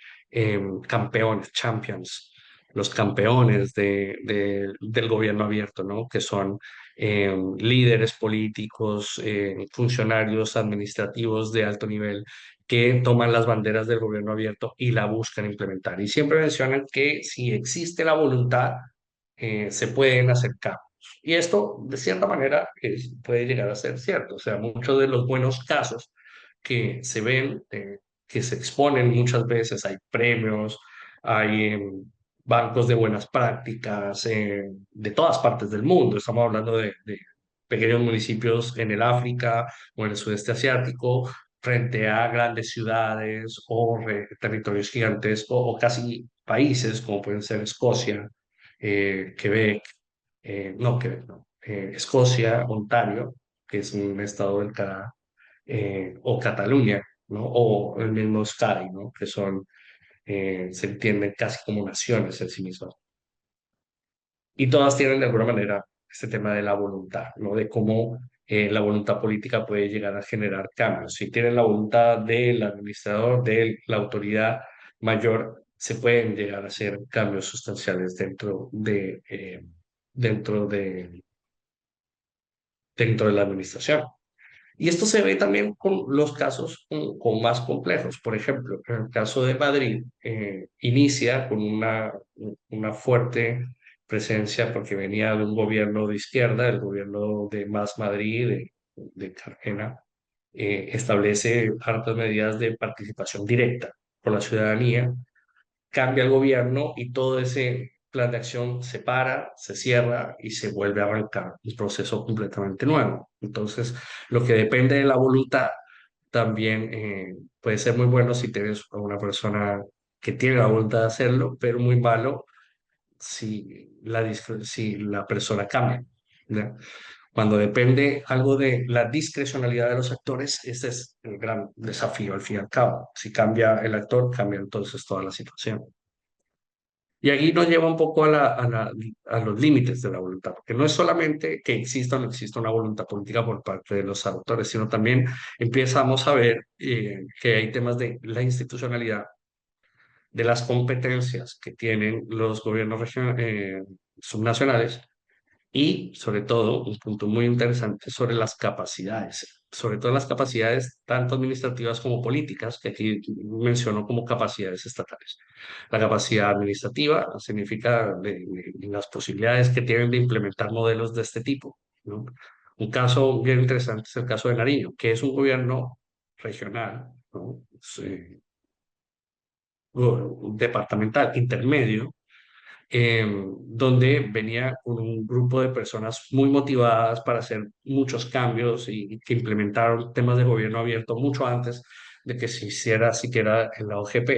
campeones, champions, los campeones del gobierno abierto, ¿no? Que son líderes políticos, funcionarios administrativos de alto nivel que toman las banderas del gobierno abierto y la buscan implementar. Y siempre mencionan que si existe la voluntad, se pueden acercar. Y esto, de cierta manera, puede llegar a ser cierto. O sea, muchos de los buenos casos que se ven, que se exponen muchas veces, hay premios, hay bancos de buenas prácticas de todas partes del mundo. Estamos hablando de pequeños municipios en el África o en el sudeste asiático, frente a grandes ciudades o territorios gigantes o casi países como pueden ser Escocia, Quebec, no Quebec, no, Escocia, Ontario, que es un estado del Canadá, o Cataluña, ¿no? O el mismo Sky, ¿no? Que son, se entienden casi como naciones en sí mismas. Y todas tienen de alguna manera este tema de la voluntad, ¿no? De cómo la voluntad política puede llegar a generar cambios. Si tienen la voluntad del administrador, de la autoridad mayor, se pueden llegar a hacer cambios sustanciales dentro de, dentro de la administración. Y esto se ve también con los casos con más complejos. Por ejemplo, en el caso de Madrid, inicia con una fuerte presencia porque venía de un gobierno de izquierda, el gobierno de Más Madrid, de Carmena, establece hartas medidas de participación directa por la ciudadanía, cambia el gobierno y todo ese plan de acción se para, se cierra y se vuelve a arrancar un proceso completamente nuevo. Entonces, lo que depende de la voluntad también puede ser muy bueno si tienes a una persona que tiene la voluntad de hacerlo, pero muy malo si la persona cambia, ¿ya? Cuando depende algo de la discrecionalidad de los actores, ese es el gran desafío al fin y al cabo. Si cambia el actor, cambia entonces toda la situación. Y ahí nos lleva un poco a los límites de la voluntad, porque no es solamente que exista o no exista una voluntad política por parte de los autores, sino también empezamos a ver que hay temas de la institucionalidad, de las competencias que tienen los gobiernos subnacionales y sobre todo, un punto muy interesante sobre las capacidades, sobre todo las capacidades tanto administrativas como políticas, que aquí menciono como capacidades estatales. La capacidad administrativa significa las posibilidades que tienen de implementar modelos de este tipo, ¿no? Un caso bien interesante es el caso de Nariño, que es un gobierno regional, ¿no? Sí, departamental intermedio, donde venía con un grupo de personas muy motivadas para hacer muchos cambios y que implementaron temas de gobierno abierto mucho antes de que se hiciera siquiera en la OGP,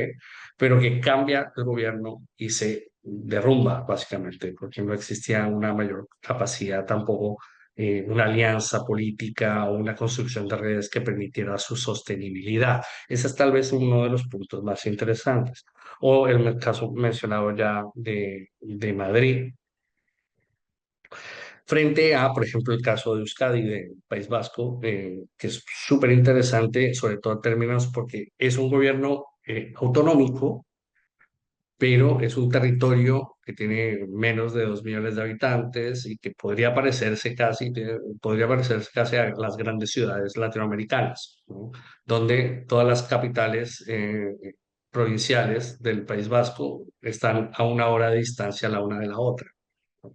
pero que cambia el gobierno y se derrumba básicamente, porque no existía una mayor capacidad tampoco, una alianza política o una construcción de redes que permitiera su sostenibilidad. Ese es tal vez uno de los puntos más interesantes. O en el caso mencionado ya de Madrid, frente a, por ejemplo, el caso de Euskadi, de País Vasco, que es súper interesante, sobre todo en términos porque es un gobierno autonómico, pero es un territorio que tiene menos de 2 millones de habitantes y que podría parecerse casi a las grandes ciudades latinoamericanas, ¿no? Donde todas las capitales provinciales del País Vasco están a una hora de distancia la una de la otra, ¿no?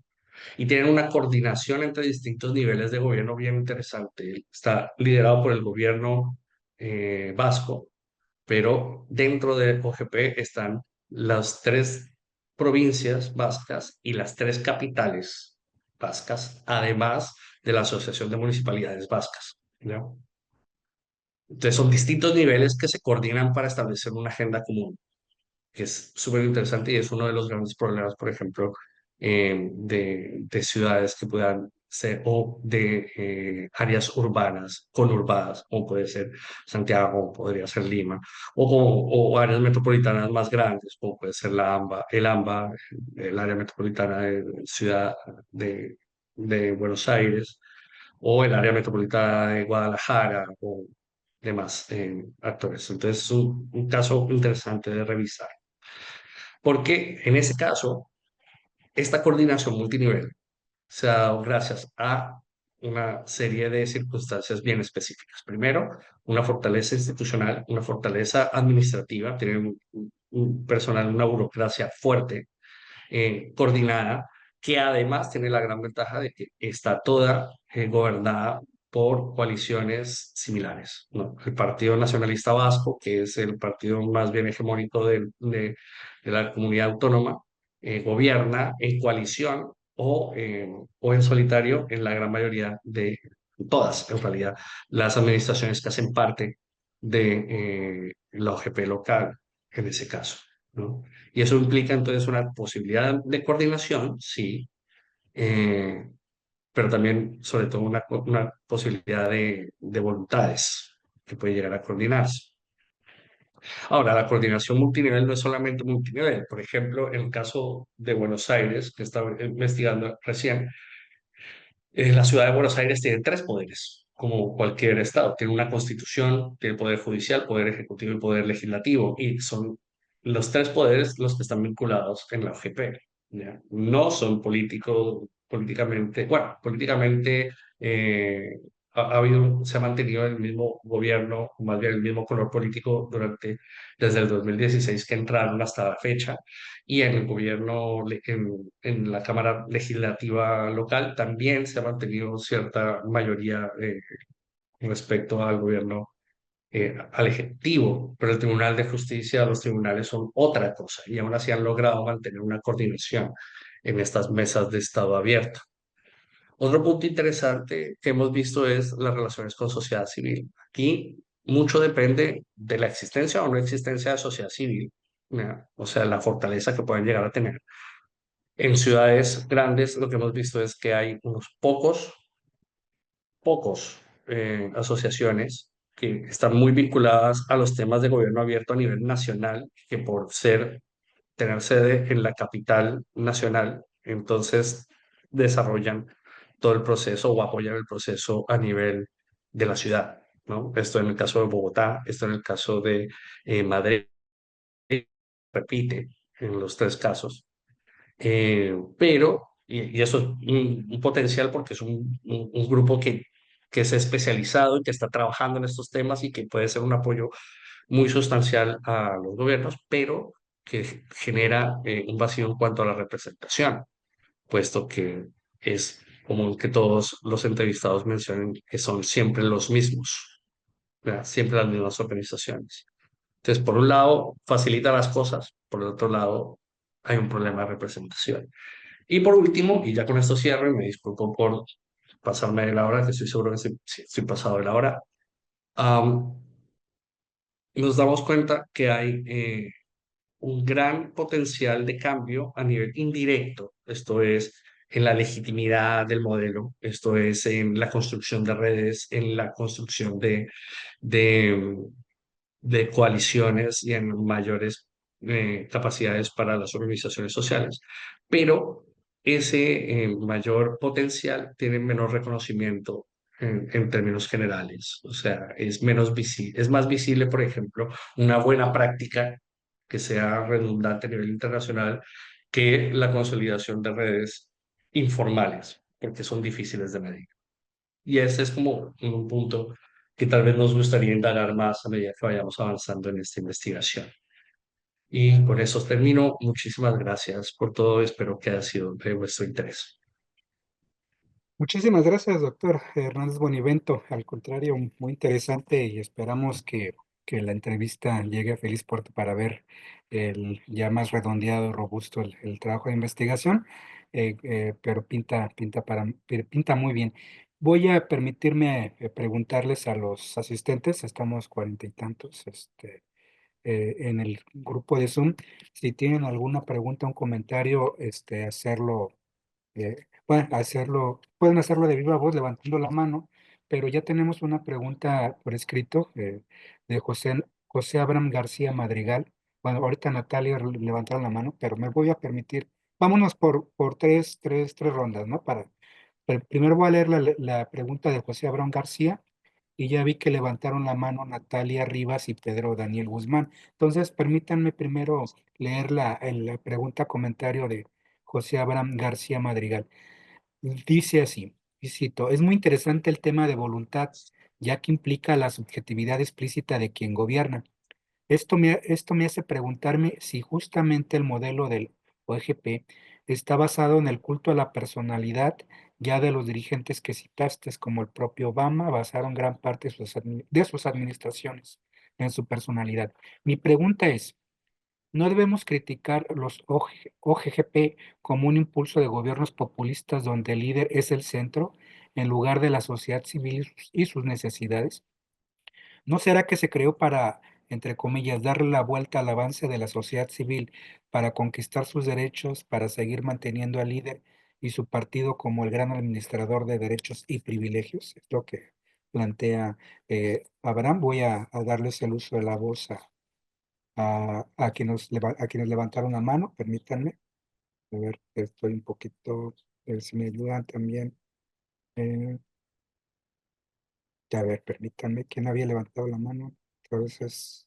Y tienen una coordinación entre distintos niveles de gobierno bien interesante. Está liderado por el gobierno vasco, pero dentro de OGP están las tres provincias vascas y las tres capitales vascas, además de la Asociación de Municipalidades Vascas, ¿no? Entonces son distintos niveles que se coordinan para establecer una agenda común, que es súper interesante y es uno de los grandes problemas, por ejemplo, de ciudades que puedan ser o de áreas urbanas, conurbadas, como puede ser Santiago, podría ser Lima, o áreas metropolitanas más grandes, como puede ser el AMBA, el área metropolitana de Ciudad de Buenos Aires, o el área metropolitana de Guadalajara, demás actores. Entonces es un caso interesante de revisar, porque en ese caso, esta coordinación multinivel se ha dado gracias a una serie de circunstancias bien específicas. Primero, una fortaleza institucional, una fortaleza administrativa, tienen un personal, una burocracia fuerte, coordinada, que además tiene la gran ventaja de que está toda gobernada por coaliciones similares, ¿no? El Partido Nacionalista Vasco, que es el partido más bien hegemónico de la comunidad autónoma, gobierna en coalición o en solitario en la gran mayoría de todas, en realidad, las administraciones que hacen parte de la OGP local, en ese caso, ¿no? Y eso implica entonces una posibilidad de coordinación, sí, eh, pero también, sobre todo, una posibilidad de voluntades que puede llegar a coordinarse. Ahora, la coordinación multinivel no es solamente multinivel. Por ejemplo, en el caso de Buenos Aires, que estaba investigando recién, la ciudad de Buenos Aires tiene tres poderes, como cualquier estado. Tiene una constitución, tiene poder judicial, poder ejecutivo y poder legislativo. Y son los tres poderes los que están vinculados en la OGP. ¿Ya? No son políticamente, bueno, políticamente se ha mantenido el mismo gobierno, o más bien el mismo color político desde el 2016 que entraron hasta la fecha, y en el gobierno, en la Cámara Legislativa local también se ha mantenido cierta mayoría respecto al gobierno, al ejecutivo, pero el Tribunal de Justicia, los tribunales son otra cosa y aún así han logrado mantener una coordinación en estas mesas de Estado abierto. Otro punto interesante que hemos visto es las relaciones con sociedad civil. Aquí mucho depende de la existencia o no existencia de sociedad civil, ¿ya? O sea, la fortaleza que pueden llegar a tener. En ciudades grandes lo que hemos visto es que hay unos pocos asociaciones que están muy vinculadas a los temas de gobierno abierto a nivel nacional, que por tener sede en la capital nacional, entonces desarrollan todo el proceso o apoyan el proceso a nivel de la ciudad, ¿no? Esto en el caso de Bogotá, esto en el caso de Madrid, repite en los tres casos. Y eso es un potencial porque es un grupo que es especializado y que está trabajando en estos temas y que puede ser un apoyo muy sustancial a los gobiernos, pero que genera un vacío en cuanto a la representación, puesto que es común que todos los entrevistados mencionen que son siempre los mismos, ¿verdad? Siempre las mismas organizaciones. Entonces, por un lado, facilita las cosas, por el otro lado, hay un problema de representación. Y por último, y ya con esto cierro, y me disculpo por pasarme de la hora, que estoy seguro que sí estoy pasado de la hora, am, nos damos cuenta que hay un gran potencial de cambio a nivel indirecto, esto es en la legitimidad del modelo, esto es en la construcción de redes, en la construcción de, de coaliciones y en mayores capacidades para las organizaciones sociales. Pero ese mayor potencial tiene menor reconocimiento en términos generales. O sea, es menos visible, es más visible, por ejemplo, una buena práctica que sea redundante a nivel internacional que la consolidación de redes informales, porque son difíciles de medir. Y ese es como un punto que tal vez nos gustaría indagar más a medida que vayamos avanzando en esta investigación. Y con eso termino. Muchísimas gracias por todo. Espero que haya sido de vuestro interés. Muchísimas gracias, doctor Hernández Bonivento. Al contrario, muy interesante y esperamos que la entrevista llegue a feliz puerto para ver el ya más redondeado, robusto el trabajo de investigación, pero pinta muy bien. Voy a permitirme preguntarles a los asistentes, estamos cuarenta y tantos en el grupo de Zoom, si tienen alguna pregunta, un comentario, hacerlo pueden hacerlo de viva voz levantando la mano, pero ya tenemos una pregunta por escrito de José Abraham García Madrigal. Bueno, ahorita Natalia levantaron la mano, pero me voy a permitir, vámonos por tres rondas, ¿no? Primero voy a leer la pregunta de José Abraham García y ya vi que levantaron la mano Natalia Rivas y Pedro Daniel Guzmán. Entonces, permítanme primero leer la pregunta comentario de José Abraham García Madrigal. Dice así, y cito, es muy interesante el tema de voluntad, ya que implica la subjetividad explícita de quien gobierna. Esto me hace preguntarme si justamente el modelo del OEGP está basado en el culto a la personalidad ya de los dirigentes que citaste, como el propio Obama, basaron gran parte de sus administraciones en su personalidad. Mi pregunta es, ¿no debemos criticar los OGP como un impulso de gobiernos populistas donde el líder es el centro en lugar de la sociedad civil y sus necesidades? ¿No será que se creó para, entre comillas, darle la vuelta al avance de la sociedad civil, para conquistar sus derechos, para seguir manteniendo al líder y su partido como el gran administrador de derechos y privilegios? Es lo que plantea Abraham. Voy a darles el uso de la voz a quienes levantaron la mano. Permítanme. A ver, estoy un poquito, si me ayudan también. eh, a ver, permítanme. ¿Quién había levantado la mano? A veces.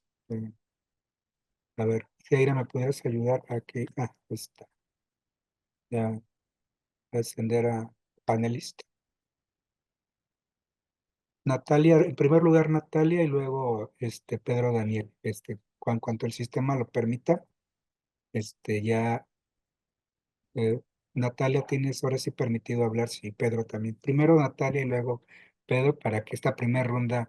A ver, si Aira, ¿me pudieras ayudar a que, está, ya, a ascender a panelista? Natalia, en primer lugar Natalia y luego Pedro Daniel. Cuanto el sistema lo permita, ya Natalia tienes ahora sí permitido hablar, sí, Pedro también. Primero Natalia y luego Pedro, para que esta primera ronda,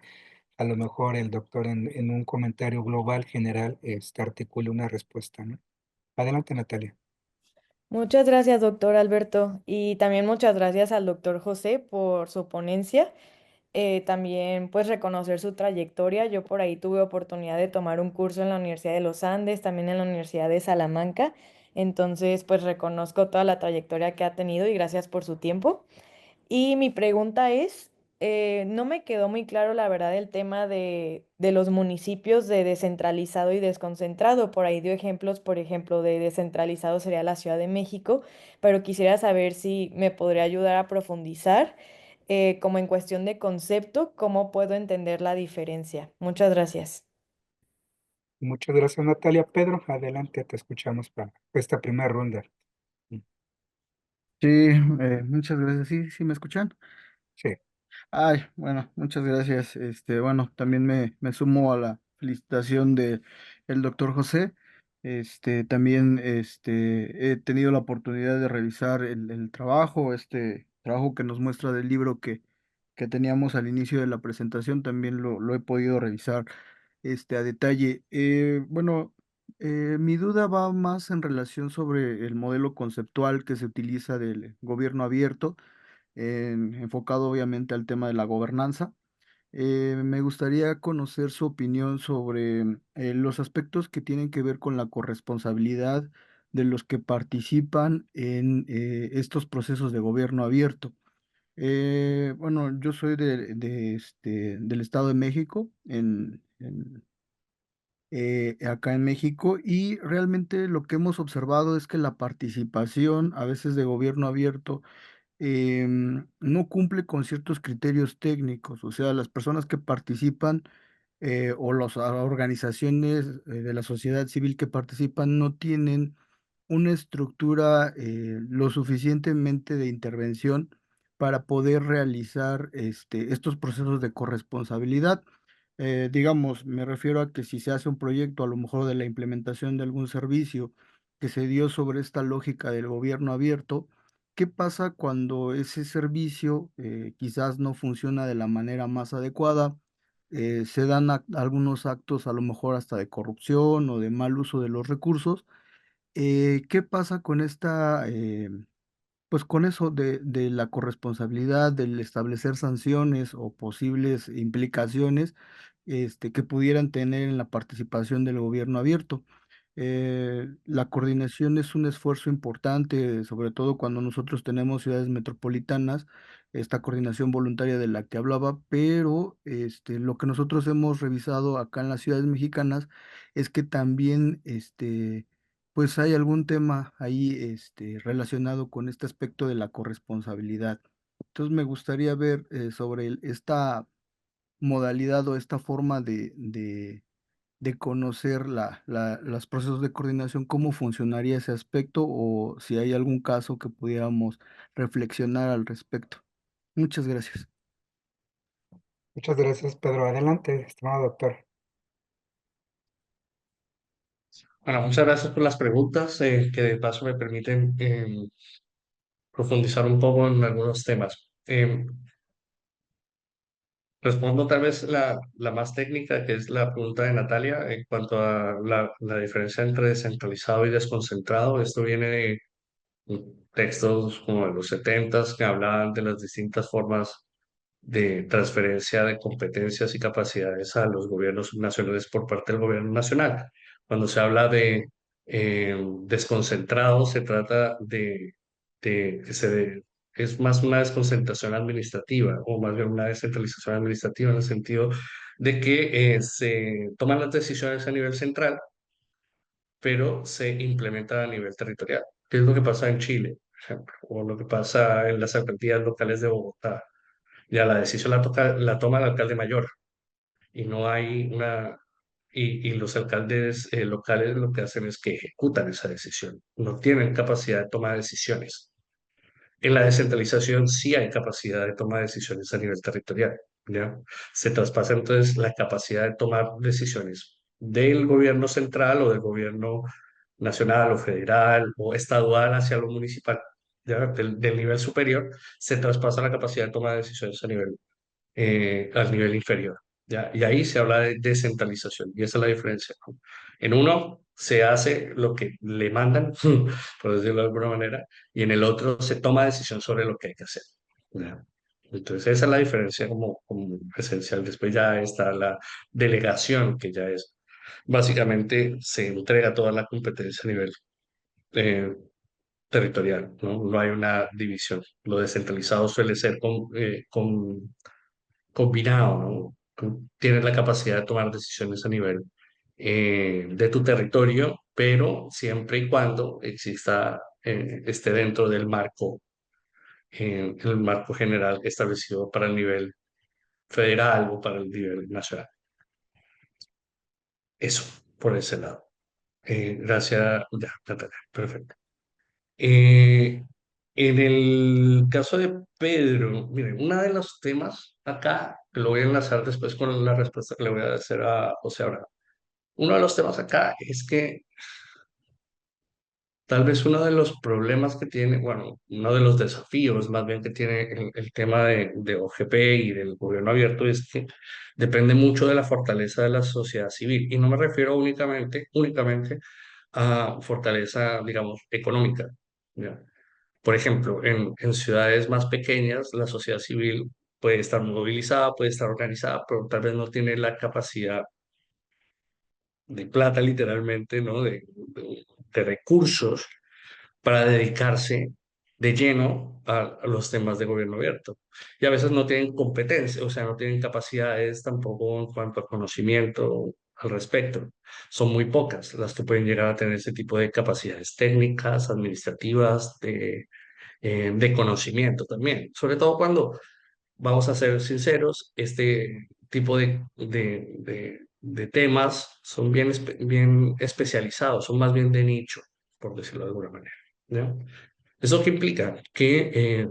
a lo mejor el doctor en un comentario global general, articule una respuesta, ¿no? Adelante, Natalia. Muchas gracias, doctor Alberto, y también muchas gracias al doctor José por su ponencia. También pues reconocer su trayectoria. Yo por ahí tuve oportunidad de tomar un curso en la Universidad de los Andes, también en la Universidad de Salamanca. Entonces pues reconozco toda la trayectoria que ha tenido y gracias por su tiempo. Y mi pregunta es, no me quedó muy claro la verdad el tema de los municipios de descentralizado y desconcentrado. Por ahí dio ejemplos, por ejemplo, de descentralizado sería la Ciudad de México, pero quisiera saber si me podría ayudar a profundizar, como en cuestión de concepto, cómo puedo entender la diferencia. Muchas gracias. Muchas gracias, Natalia. Pedro, adelante, te escuchamos para esta primera ronda. Mm, Sí, muchas gracias. Sí, sí, ¿me escuchan? Sí, Ay, bueno, muchas gracias. Bueno, también me sumo a la felicitación de el doctor José. También, he tenido la oportunidad de revisar el trabajo, este trabajo que nos muestra del libro que teníamos al inicio de la presentación, también lo he podido revisar, a detalle. Bueno, mi duda va más en relación sobre el modelo conceptual que se utiliza del gobierno abierto, enfocado obviamente al tema de la gobernanza. Me gustaría conocer su opinión sobre los aspectos que tienen que ver con la corresponsabilidad de los que participan en estos procesos de gobierno abierto. Bueno, yo soy del Estado de México, acá en México, y realmente lo que hemos observado es que la participación a veces de gobierno abierto no cumple con ciertos criterios técnicos. O sea, las personas que participan, o las organizaciones de la sociedad civil que participan no tienen una estructura lo suficientemente de intervención para poder realizar estos procesos de corresponsabilidad. Digamos, me refiero a que si se hace un proyecto, a lo mejor de la implementación de algún servicio que se dio sobre esta lógica del gobierno abierto, ¿qué pasa cuando ese servicio quizás no funciona de la manera más adecuada? Se dan algunos actos a lo mejor hasta de corrupción o de mal uso de los recursos. ¿Qué pasa con pues con eso de la corresponsabilidad, del establecer sanciones o posibles implicaciones, que pudieran tener en la participación del gobierno abierto? La coordinación es un esfuerzo importante, sobre todo cuando nosotros tenemos ciudades metropolitanas, esta coordinación voluntaria de la que hablaba, pero lo que nosotros hemos revisado acá en las ciudades mexicanas es que también, pues hay algún tema ahí, relacionado con este aspecto de la corresponsabilidad. Entonces me gustaría ver sobre esta modalidad o esta forma de conocer los procesos de coordinación, cómo funcionaría ese aspecto o si hay algún caso que pudiéramos reflexionar al respecto. Muchas gracias. Muchas gracias, Pedro. Adelante, estimado doctor. Bueno, muchas gracias por las preguntas, que de paso me permiten profundizar un poco en algunos temas. Respondo tal vez la más técnica, que es la pregunta de Natalia, en cuanto a la diferencia entre descentralizado y desconcentrado. Esto viene de textos como de los 70 que hablaban de las distintas formas de transferencia de competencias y capacidades a los gobiernos nacionales por parte del gobierno nacional. Cuando se habla de desconcentrado, se trata de que es más una desconcentración administrativa o más bien una descentralización administrativa en el sentido de que se toman las decisiones a nivel central, pero se implementan a nivel territorial. ¿Qué es lo que pasa en Chile, por ejemplo? O lo que pasa en las alcaldías locales de Bogotá. Ya la decisión la toma el alcalde mayor y no hay una... Y los alcaldes locales lo que hacen es que ejecutan esa decisión. No tienen capacidad de toma de decisiones. En la descentralización sí hay capacidad de toma de decisiones a nivel territorial, ¿ya? Se traspasa entonces la capacidad de tomar decisiones del gobierno central o del gobierno nacional o federal o estadual hacia lo municipal, ¿ya? Del nivel superior, se traspasa la capacidad de toma de decisiones al nivel inferior, ¿ya? Y ahí se habla de descentralización, y esa es la diferencia, ¿no? En uno se hace lo que le mandan, por decirlo de alguna manera, y en el otro se toma decisión sobre lo que hay que hacer, ¿ya? Entonces esa es la diferencia como esencial. Después ya está la delegación, que ya es, básicamente se entrega toda la competencia a nivel eh, territorial, ¿no? No hay una división. Lo descentralizado suele ser combinado, ¿no? Tú tienes la capacidad de tomar decisiones a nivel de tu territorio, pero siempre y cuando esté dentro del marco, el marco general establecido para el nivel federal o para el nivel nacional. Eso, por ese lado. Gracias, ya, Natalia, perfecto. Eh, en el caso de Pedro, miren, uno de los temas acá, que lo voy a enlazar después con la respuesta que le voy a hacer a José Abraham. Uno de los temas acá es que tal vez uno de los problemas que tiene, bueno, uno de los desafíos más bien que tiene el tema de OGP y del gobierno abierto es que depende mucho de la fortaleza de la sociedad civil. Y no me refiero únicamente a fortaleza, digamos, económica, ¿ya? Por ejemplo, en ciudades más pequeñas, la sociedad civil puede estar movilizada, puede estar organizada, pero tal vez no tiene la capacidad de plata, literalmente, ¿no? De recursos para dedicarse de lleno a los temas de gobierno abierto. Y a veces no tienen competencia, o sea, no tienen capacidades tampoco en cuanto a conocimiento al respecto. Son muy pocas las que pueden llegar a tener ese tipo de capacidades técnicas, administrativas, de conocimiento también. Sobre todo cuando, vamos a ser sinceros, este tipo de temas son bien especializados, son más bien de nicho, por decirlo de alguna manera, ¿ya? ¿Eso qué implica? Que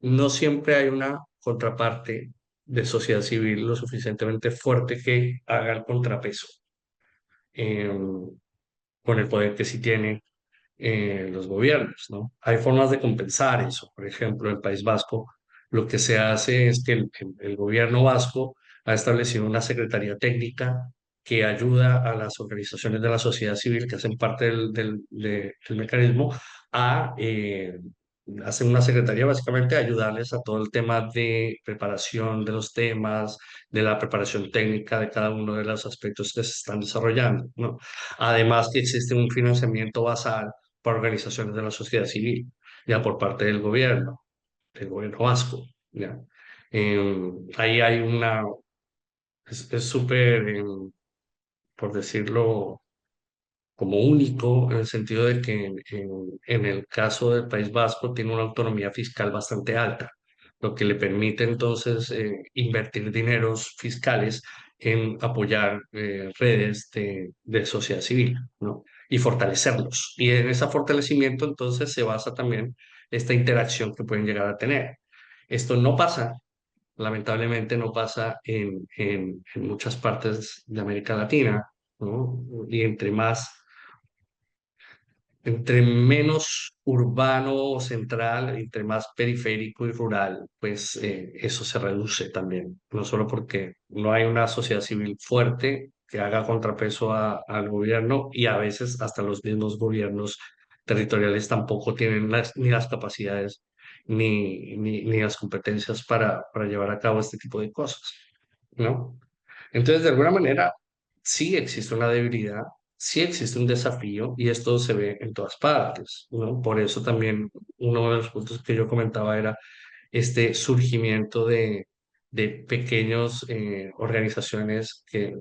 no siempre hay una contraparte de sociedad civil lo suficientemente fuerte que haga el contrapeso eh, con el poder que sí tiene los gobiernos, ¿no? Hay formas de compensar eso. Por ejemplo, en el País Vasco, lo que se hace es que el gobierno vasco ha establecido una secretaría técnica que ayuda a las organizaciones de la sociedad civil que hacen parte del mecanismo a hacen una secretaría básicamente a ayudarles a todo el tema de preparación de los temas, de la preparación técnica de cada uno de los aspectos que se están desarrollando, ¿no? Además que existe un financiamiento basal para organizaciones de la sociedad civil, ya por parte del gobierno vasco, ya. Ahí hay es súper, por decirlo, como único, en el sentido de que en el caso del País Vasco tiene una autonomía fiscal bastante alta, lo que le permite entonces invertir dineros fiscales en apoyar redes de sociedad civil, ¿no? Y fortalecerlos. Y en ese fortalecimiento entonces se basa también esta interacción que pueden llegar a tener. Esto no pasa, lamentablemente no pasa en muchas partes de América Latina, ¿no? Y entre menos urbano o central, entre más periférico y rural, pues eso se reduce también. No solo porque no hay una sociedad civil fuerte que haga contrapeso al gobierno, y a veces hasta los mismos gobiernos territoriales tampoco tienen ni las capacidades ni las competencias para llevar a cabo este tipo de cosas, ¿no? Entonces, de alguna manera, sí existe una debilidad, sí existe un desafío, y esto se ve en todas partes, ¿no? Por eso también uno de los puntos que yo comentaba era este surgimiento de pequeños organizaciones, que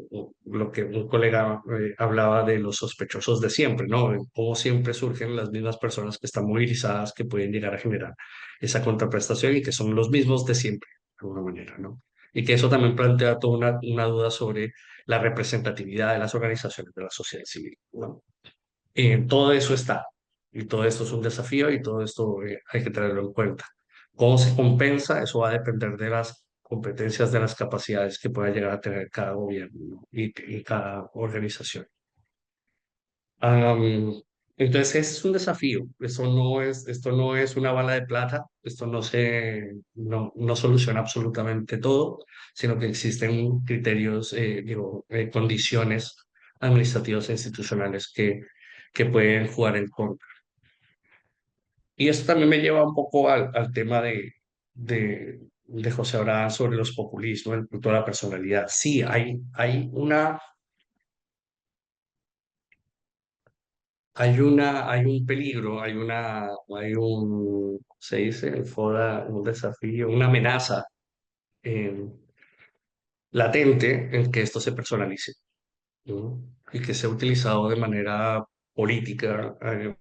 lo que un colega hablaba de los sospechosos de siempre, ¿no? De cómo siempre surgen las mismas personas que están movilizadas, que pueden llegar a generar esa contraprestación y que son los mismos de siempre, de alguna manera, ¿no? Y que eso también plantea toda una duda sobre la representatividad de las organizaciones de la sociedad civil, ¿no? Todo eso está, y todo esto es un desafío, y todo esto hay que tenerlo en cuenta. ¿Cómo se compensa? Eso va a depender de las competencias, de las capacidades que pueda llegar a tener cada gobierno, ¿no? Y cada organización. Am, entonces, es un desafío. Esto no es una bala de plata. Esto no soluciona absolutamente todo, sino que existen criterios, condiciones administrativas e institucionales que pueden jugar en contra. Y esto también me lleva un poco al tema de José Abraham sobre los populismos, el culto a la personalidad. Sí, hay un peligro, se dice, un desafío, una amenaza eh, latente en que esto se personalice, ¿no? Y que sea utilizado de manera política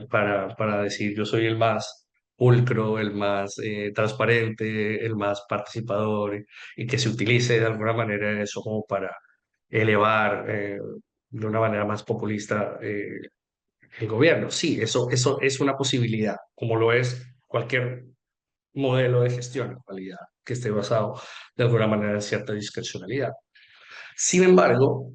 para decir yo soy el más pulcro, el más transparente, el más participador, y que se utilice de alguna manera eso como para elevar de una manera más populista el gobierno. Sí, eso es una posibilidad, como lo es cualquier modelo de gestión en realidad que esté basado de alguna manera en cierta discrecionalidad. Sin embargo,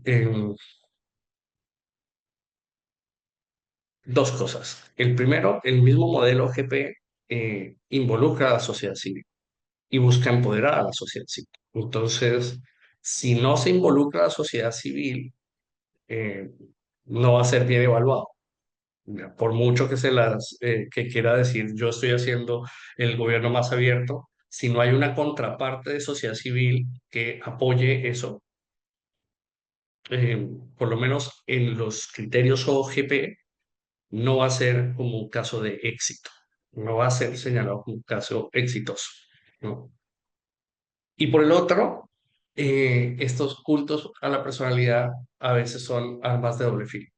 dos cosas. El primero, el mismo modelo GP involucra a la sociedad civil y busca empoderar a la sociedad civil. Entonces, si no se involucra a la sociedad civil, eh, no va a ser bien evaluado. Ya, por mucho que quiera decir yo estoy haciendo el gobierno más abierto, si no hay una contraparte de sociedad civil que apoye eso, por lo menos en los criterios OGP, no va a ser como un caso de éxito, no va a ser señalado como un caso exitoso, ¿no? Y por el otro, estos cultos a la personalidad a veces son armas de doble filo.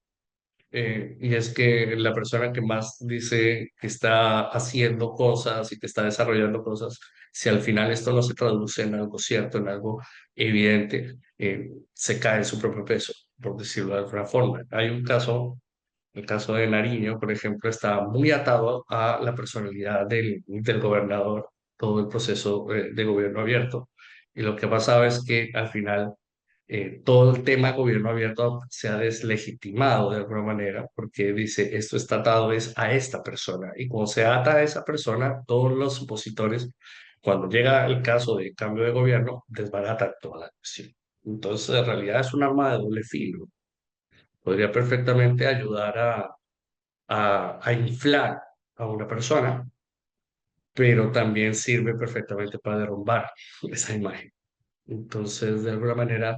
Y es que la persona que más dice que está haciendo cosas y que está desarrollando cosas, si al final esto no se traduce en algo cierto, en algo evidente, se cae en su propio peso, por decirlo de alguna forma. Hay un caso, el caso de Nariño, por ejemplo, está muy atado a la personalidad del gobernador, todo el proceso de gobierno abierto. Y lo que ha pasado es que al final todo el tema de gobierno abierto se ha deslegitimado de alguna manera, porque dice esto está atado es a esta persona, y cuando se ata a esa persona, todos los opositores, cuando llega el caso de cambio de gobierno, desbaratan toda la cuestión. Entonces, en realidad es un arma de doble filo. Podría perfectamente ayudar a inflar a una persona, pero también sirve perfectamente para derrumbar esa imagen. Entonces, de alguna manera,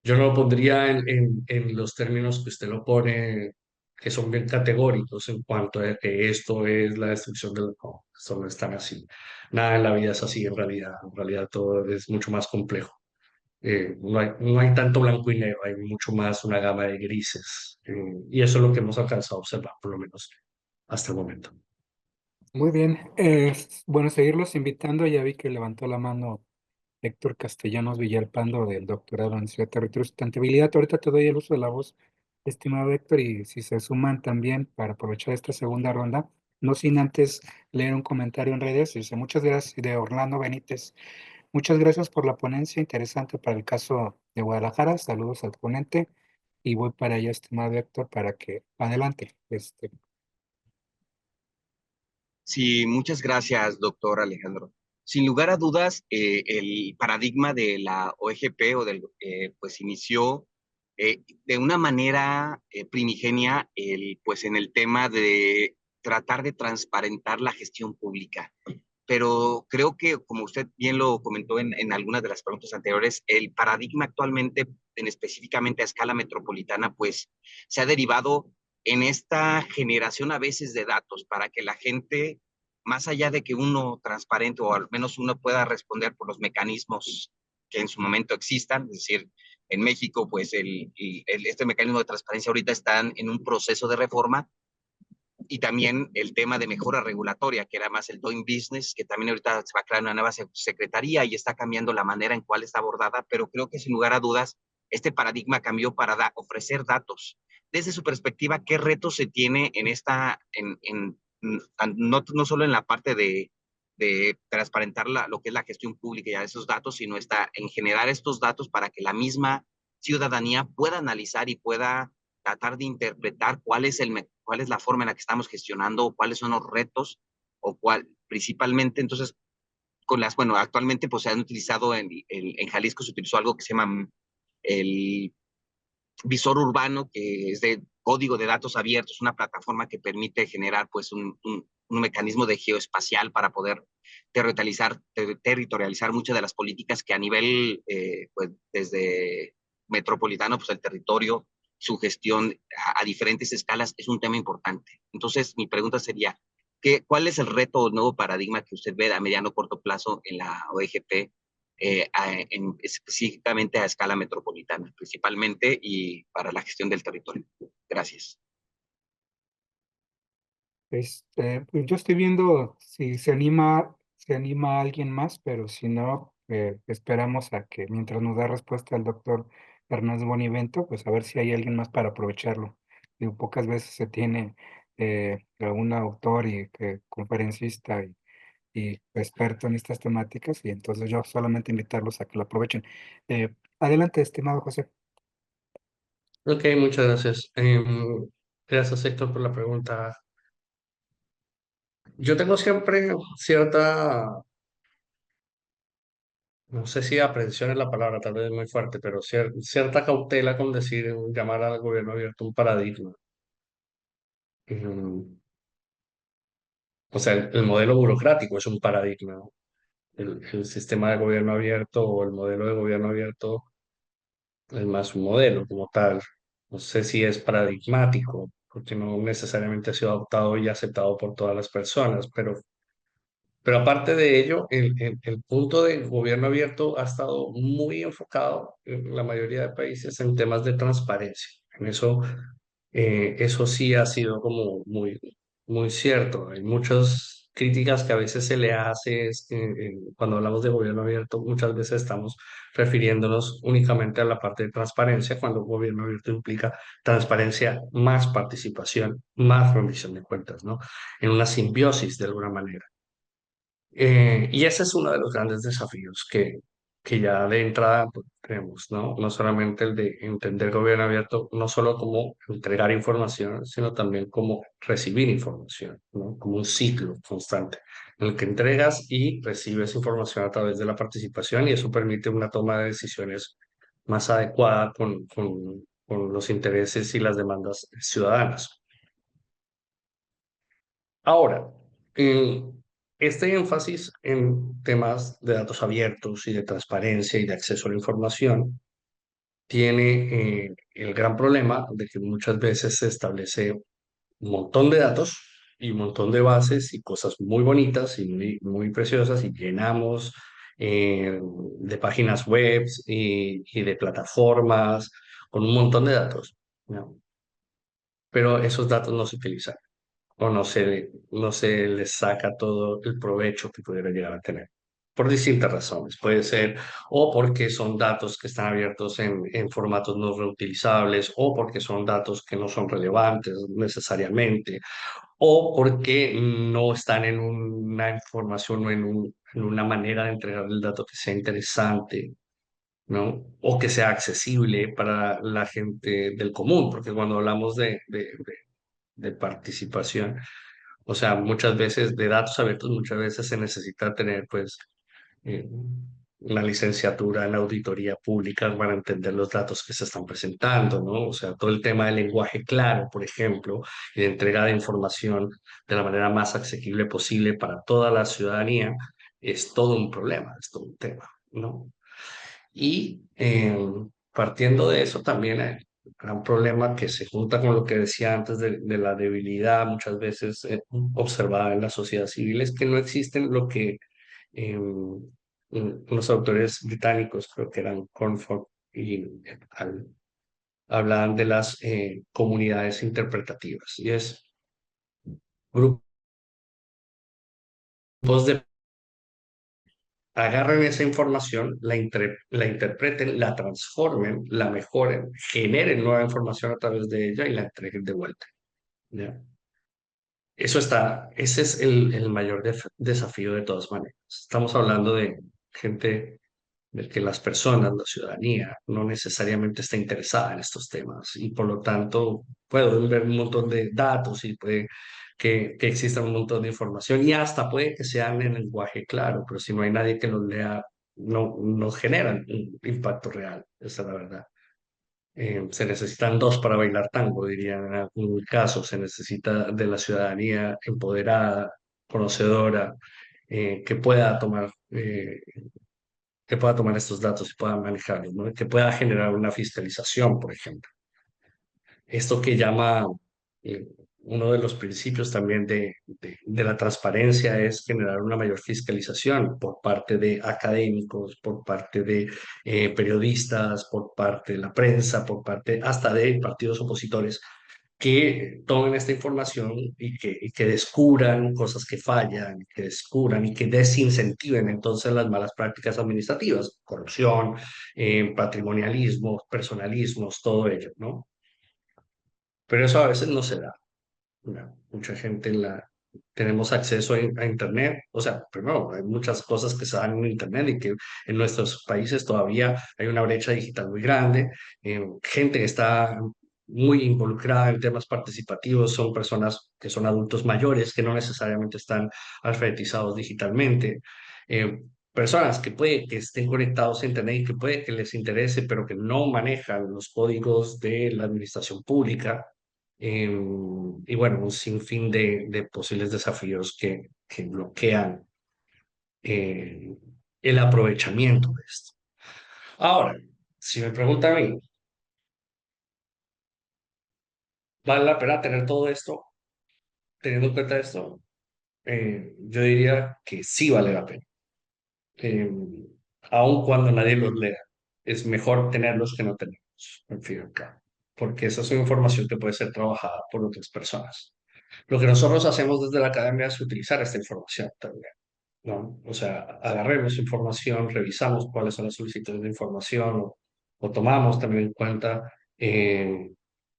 yo no lo pondría en los términos que usted lo pone, que son bien categóricos en cuanto a que esto es la destrucción del... No, esto no es tan así. Nada en la vida es así en realidad. En realidad todo es mucho más complejo. No hay tanto blanco y negro, hay mucho más una gama de grises. Y eso es lo que hemos alcanzado a observar, por lo menos hasta el momento. Muy bien, bueno, seguirlos invitando. Ya vi que levantó la mano Héctor Castellanos Villalpando del doctorado en Ciudad, Territorio y Sustentabilidad. Ahorita te doy el uso de la voz, estimado Héctor, y si se suman también para aprovechar esta segunda ronda, no sin antes leer un comentario en redes. Dice, muchas gracias, de Orlando Benítez. Muchas gracias por la ponencia interesante para el caso de Guadalajara. Saludos al ponente y voy para allá, estimado Héctor, para que adelante. Sí, muchas gracias, doctor Alejandro. Sin lugar a dudas, el paradigma de la OEGP pues inició de una manera primigenia, pues en el tema de tratar de transparentar la gestión pública. Pero creo que, como usted bien lo comentó en algunas de las preguntas anteriores, el paradigma actualmente, en específicamente a escala metropolitana, pues se ha derivado en esta generación a veces de datos para que la gente, más allá de que uno transparente o al menos uno pueda responder por los mecanismos que en su momento existan, es decir, en México, pues este mecanismo de transparencia ahorita está en un proceso de reforma, y también el tema de mejora regulatoria, que era más el doing business, que también ahorita se va a crear una nueva secretaría y está cambiando la manera en cual está abordada, pero creo que sin lugar a dudas, este paradigma cambió para ofrecer datos. Desde su perspectiva, ¿qué retos se tiene en no solo en la parte de transparentar lo que es la gestión pública y a esos datos, sino está en generar estos datos para que la misma ciudadanía pueda analizar y pueda tratar de interpretar cuál es la forma en la que estamos gestionando, cuáles son los retos, o cuál, principalmente, entonces, bueno, actualmente pues se han utilizado en Jalisco, se utilizó algo que se llama el visor urbano, que es de código de datos abiertos, una plataforma que permite generar pues un mecanismo de geoespacial para poder territorializar muchas de las políticas que a nivel, pues desde metropolitano, pues el territorio, su gestión a diferentes escalas es un tema importante. Entonces, mi pregunta sería, ¿cuál es el reto o nuevo paradigma que usted ve a mediano o corto plazo en la OEGP, específicamente a escala metropolitana, principalmente, y para la gestión del territorio? Gracias. Pues yo estoy viendo si se anima alguien más, pero si no, esperamos a que mientras nos da respuesta el doctor Hernández Bonivento, pues a ver si hay alguien más para aprovecharlo. Digo, pocas veces se tiene algún autor y conferencista y experto en estas temáticas, y entonces yo solamente invitarlos a que lo aprovechen. Adelante, estimado José. Ok, muchas gracias. Gracias, Héctor, por la pregunta. Yo tengo siempre cierta, no sé si aprensión es la palabra, tal vez es muy fuerte, pero cierta cautela con decir, llamar al gobierno abierto un paradigma. Mm, O sea, el modelo burocrático es un paradigma, ¿no? El sistema de gobierno abierto o el modelo de gobierno abierto es más un modelo como tal. No sé si es paradigmático, porque no necesariamente ha sido adoptado y aceptado por todas las personas, pero aparte de ello, el punto de gobierno abierto ha estado muy enfocado en la mayoría de países en temas de transparencia. En eso, eso sí ha sido como muy cierto. Hay muchas críticas que a veces se le hace cuando hablamos de gobierno abierto, muchas veces estamos refiriéndonos únicamente a la parte de transparencia, cuando gobierno abierto implica transparencia más participación, más rendición de cuentas, ¿no? En una simbiosis de alguna manera. Y ese es uno de los grandes desafíos que ya de entrada pues, tenemos, ¿no? No solamente el de entender gobierno abierto, no solo como entregar información, sino también como recibir información, ¿no? Como un ciclo constante en el que entregas y recibes información a través de la participación y eso permite una toma de decisiones más adecuada con los intereses y las demandas ciudadanas. Ahora, eh, este énfasis en temas de datos abiertos y de transparencia y de acceso a la información tiene el gran problema de que muchas veces se establece un montón de datos y un montón de bases y cosas muy bonitas y muy preciosas y llenamos de páginas web y de plataformas con un montón de datos, ¿no? Pero esos datos no se utilizan. o no se les saca todo el provecho que pudiera llegar a tener. Por distintas razones. Puede ser o porque son datos que están abiertos en formatos no reutilizables, o porque son datos que no son relevantes necesariamente, o porque no están en una información o en una manera de entregar el dato que sea interesante, ¿no? O que sea accesible para la gente del común, porque cuando hablamos de participación, o sea, muchas veces de datos abiertos, muchas veces se necesita tener, pues, eh, una licenciatura en auditoría pública para entender los datos que se están presentando, ¿no? O sea, todo el tema del lenguaje claro, por ejemplo, y de entrega de información de la manera más asequible posible para toda la ciudadanía, es todo un problema, es todo un tema, ¿no? Y partiendo de eso también hay un gran problema que se junta con lo que decía antes de la debilidad muchas veces observada en la sociedad civil, es que no existen lo que unos autores británicos, creo que eran Cornford y al, hablaban de las comunidades interpretativas, y es grupos de agarren esa información, la interpreten, la transformen, la mejoren, generen nueva información a través de ella y la entreguen de vuelta. ¿Ya? Ese es el mayor desafío de todas maneras. Estamos hablando de gente de que las personas, la ciudadanía, no necesariamente está interesada en estos temas y por lo tanto pueden ver un montón de datos y puede que exista un montón de información y hasta puede que sean en lenguaje claro, pero si no hay nadie que los lea, no generan un impacto real, esa es la verdad. Se necesitan dos para bailar tango, diría en algún caso. Se necesita de la ciudadanía empoderada, conocedora, que pueda tomar estos datos y pueda manejarlos, ¿no? Que pueda generar una fiscalización, por ejemplo. Esto que llama eh, uno de los principios también de la transparencia es generar una mayor fiscalización por parte de académicos, por parte de periodistas, por parte de la prensa, por parte hasta de partidos opositores que tomen esta información y que descubran cosas que fallan, que descubran y que desincentiven entonces las malas prácticas administrativas, corrupción, patrimonialismo, personalismos, todo ello, ¿no? Pero eso a veces no se da. Mucha gente tenemos acceso a Internet. O sea, primero, hay muchas cosas que se dan en Internet y que en nuestros países todavía hay una brecha digital muy grande. Gente que está muy involucrada en temas participativos son personas que son adultos mayores, que no necesariamente están alfabetizados digitalmente. Personas que puede que estén conectados a Internet y que puede que les interese, pero que no manejan los códigos de la administración pública. Y bueno, un sinfín de posibles desafíos que bloquean eh, el aprovechamiento de esto. Ahora, si me preguntan a mí, ¿vale la pena tener todo esto? Teniendo en cuenta esto, yo diría que sí vale la pena. Eh, Aun cuando nadie los lea, es mejor tenerlos que no tenerlos, en fin, acá, porque esa es una información que puede ser trabajada por otras personas. Lo que nosotros hacemos desde la academia es utilizar esta información también, ¿no? O sea, agarremos información, revisamos cuáles son las solicitudes de información o tomamos también en cuenta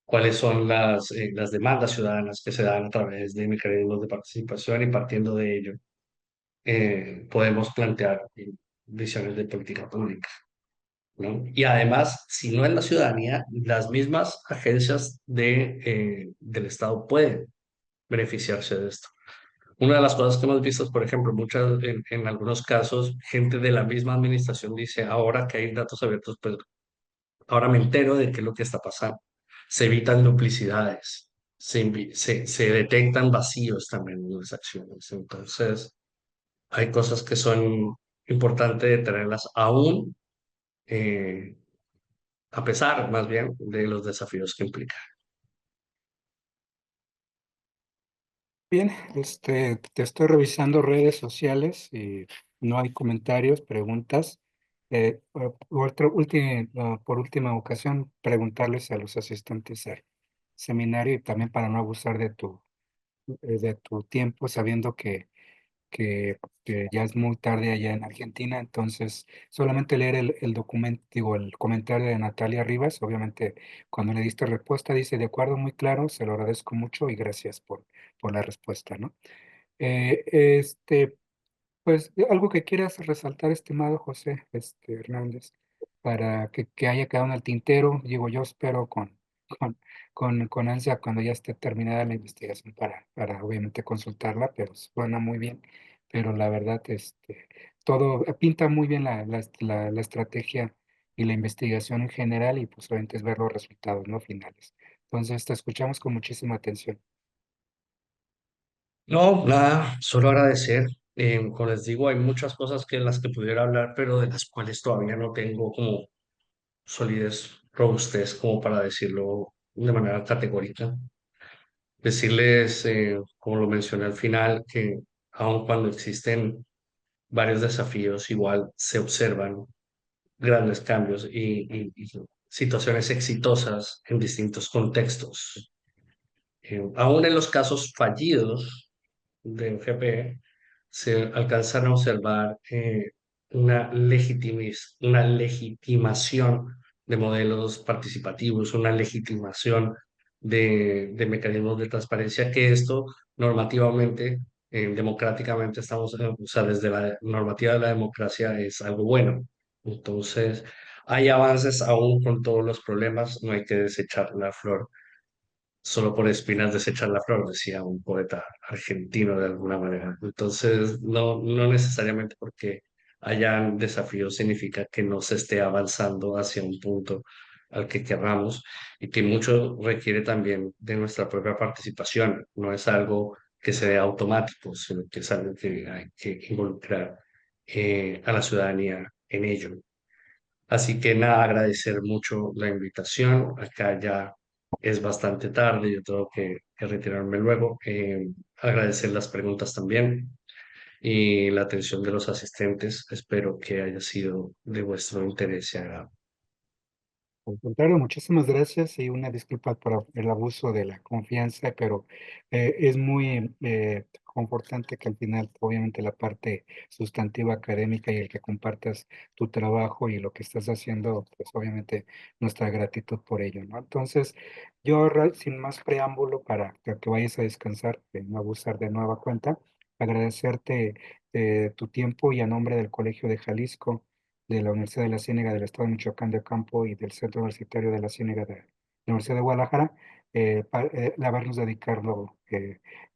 cuáles son las demandas ciudadanas que se dan a través de mecanismos de participación y partiendo de ello podemos plantear visiones de política pública, ¿no? Y además, si no es la ciudadanía, las mismas agencias del Estado pueden beneficiarse de esto. Una de las cosas que hemos visto, por ejemplo, en algunos casos, gente de la misma administración dice, ahora que hay datos abiertos, pues ahora me entero de qué es lo que está pasando. Se evitan duplicidades, se detectan vacíos también en las acciones. Entonces, hay cosas que son importantes de tenerlas aún, eh, a pesar más bien de los desafíos que implica. Bien, te estoy revisando redes sociales y no hay comentarios, preguntas. Por última ocasión, preguntarles a los asistentes al seminario y también para no abusar de tu de tu tiempo, sabiendo que ya es muy tarde allá en Argentina, entonces solamente leer el documento, digo, el comentario de Natalia Rivas, obviamente cuando le diste respuesta dice, de acuerdo, muy claro, se lo agradezco mucho y gracias por la respuesta, ¿no? Eh, este, pues algo que quieras resaltar, estimado José Hernández, para que haya quedado en el tintero, digo, yo espero con, con ansia cuando ya esté terminada la investigación para obviamente consultarla, pero suena muy bien, pero la verdad, todo pinta muy bien la estrategia y la investigación en general y pues obviamente es ver los resultados, ¿no? Finales. Entonces, te escuchamos con muchísima atención. No, nada, solo agradecer. Como les digo, hay muchas cosas que en las que pudiera hablar, pero de las cuales todavía no tengo como solidez, robustez, como para decirlo de manera categórica. Decirles, como lo mencioné al final, que aun cuando existen varios desafíos, igual se observan grandes cambios y situaciones exitosas en distintos contextos. Aún en los casos fallidos de UGP, se alcanzan a observar una legitimación de modelos participativos, una legitimación de mecanismos de transparencia, que esto normativamente, democráticamente, o sea, desde la normativa de la democracia es algo bueno. Entonces, hay avances aún con todos los problemas, no hay que desechar la flor solo por espinas desechar la flor, decía un poeta argentino de alguna manera. Entonces, no necesariamente porque hayan desafíos significa que no se esté avanzando hacia un punto al que querramos y que mucho requiere también de nuestra propia participación. No es algo que se dé automático, sino que es algo que hay que involucrar a la ciudadanía en ello. Así que nada, agradecer mucho la invitación. Acá ya es bastante tarde, yo tengo que retirarme luego. Agradecer las preguntas también y la atención de los asistentes. Espero que haya sido de vuestro interés y agrado. Al contrario, muchísimas gracias y una disculpa por el abuso de la confianza, pero es muy confortante que al final, obviamente, la parte sustantiva académica y el que compartas tu trabajo y lo que estás haciendo, pues obviamente nuestra gratitud por ello, ¿no? Entonces, yo sin más preámbulo para que vayas a descansar, de no abusar de nueva cuenta, agradecerte tu tiempo y a nombre del Colegio de Jalisco de la Universidad de la Ciénega del Estado de Michoacán de Ocampo y del Centro Universitario de la Ciénega de la Universidad de Guadalajara, el habernos dedicado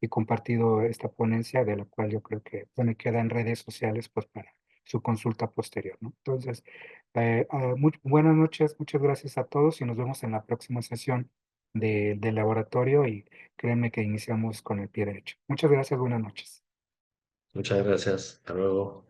y compartido esta ponencia, de la cual yo creo que bueno, queda en redes sociales pues para su consulta posterior, ¿no? Entonces, buenas noches, muchas gracias a todos y nos vemos en la próxima sesión del laboratorio y créanme que iniciamos con el pie derecho. Muchas gracias, buenas noches. Muchas gracias. Hasta luego.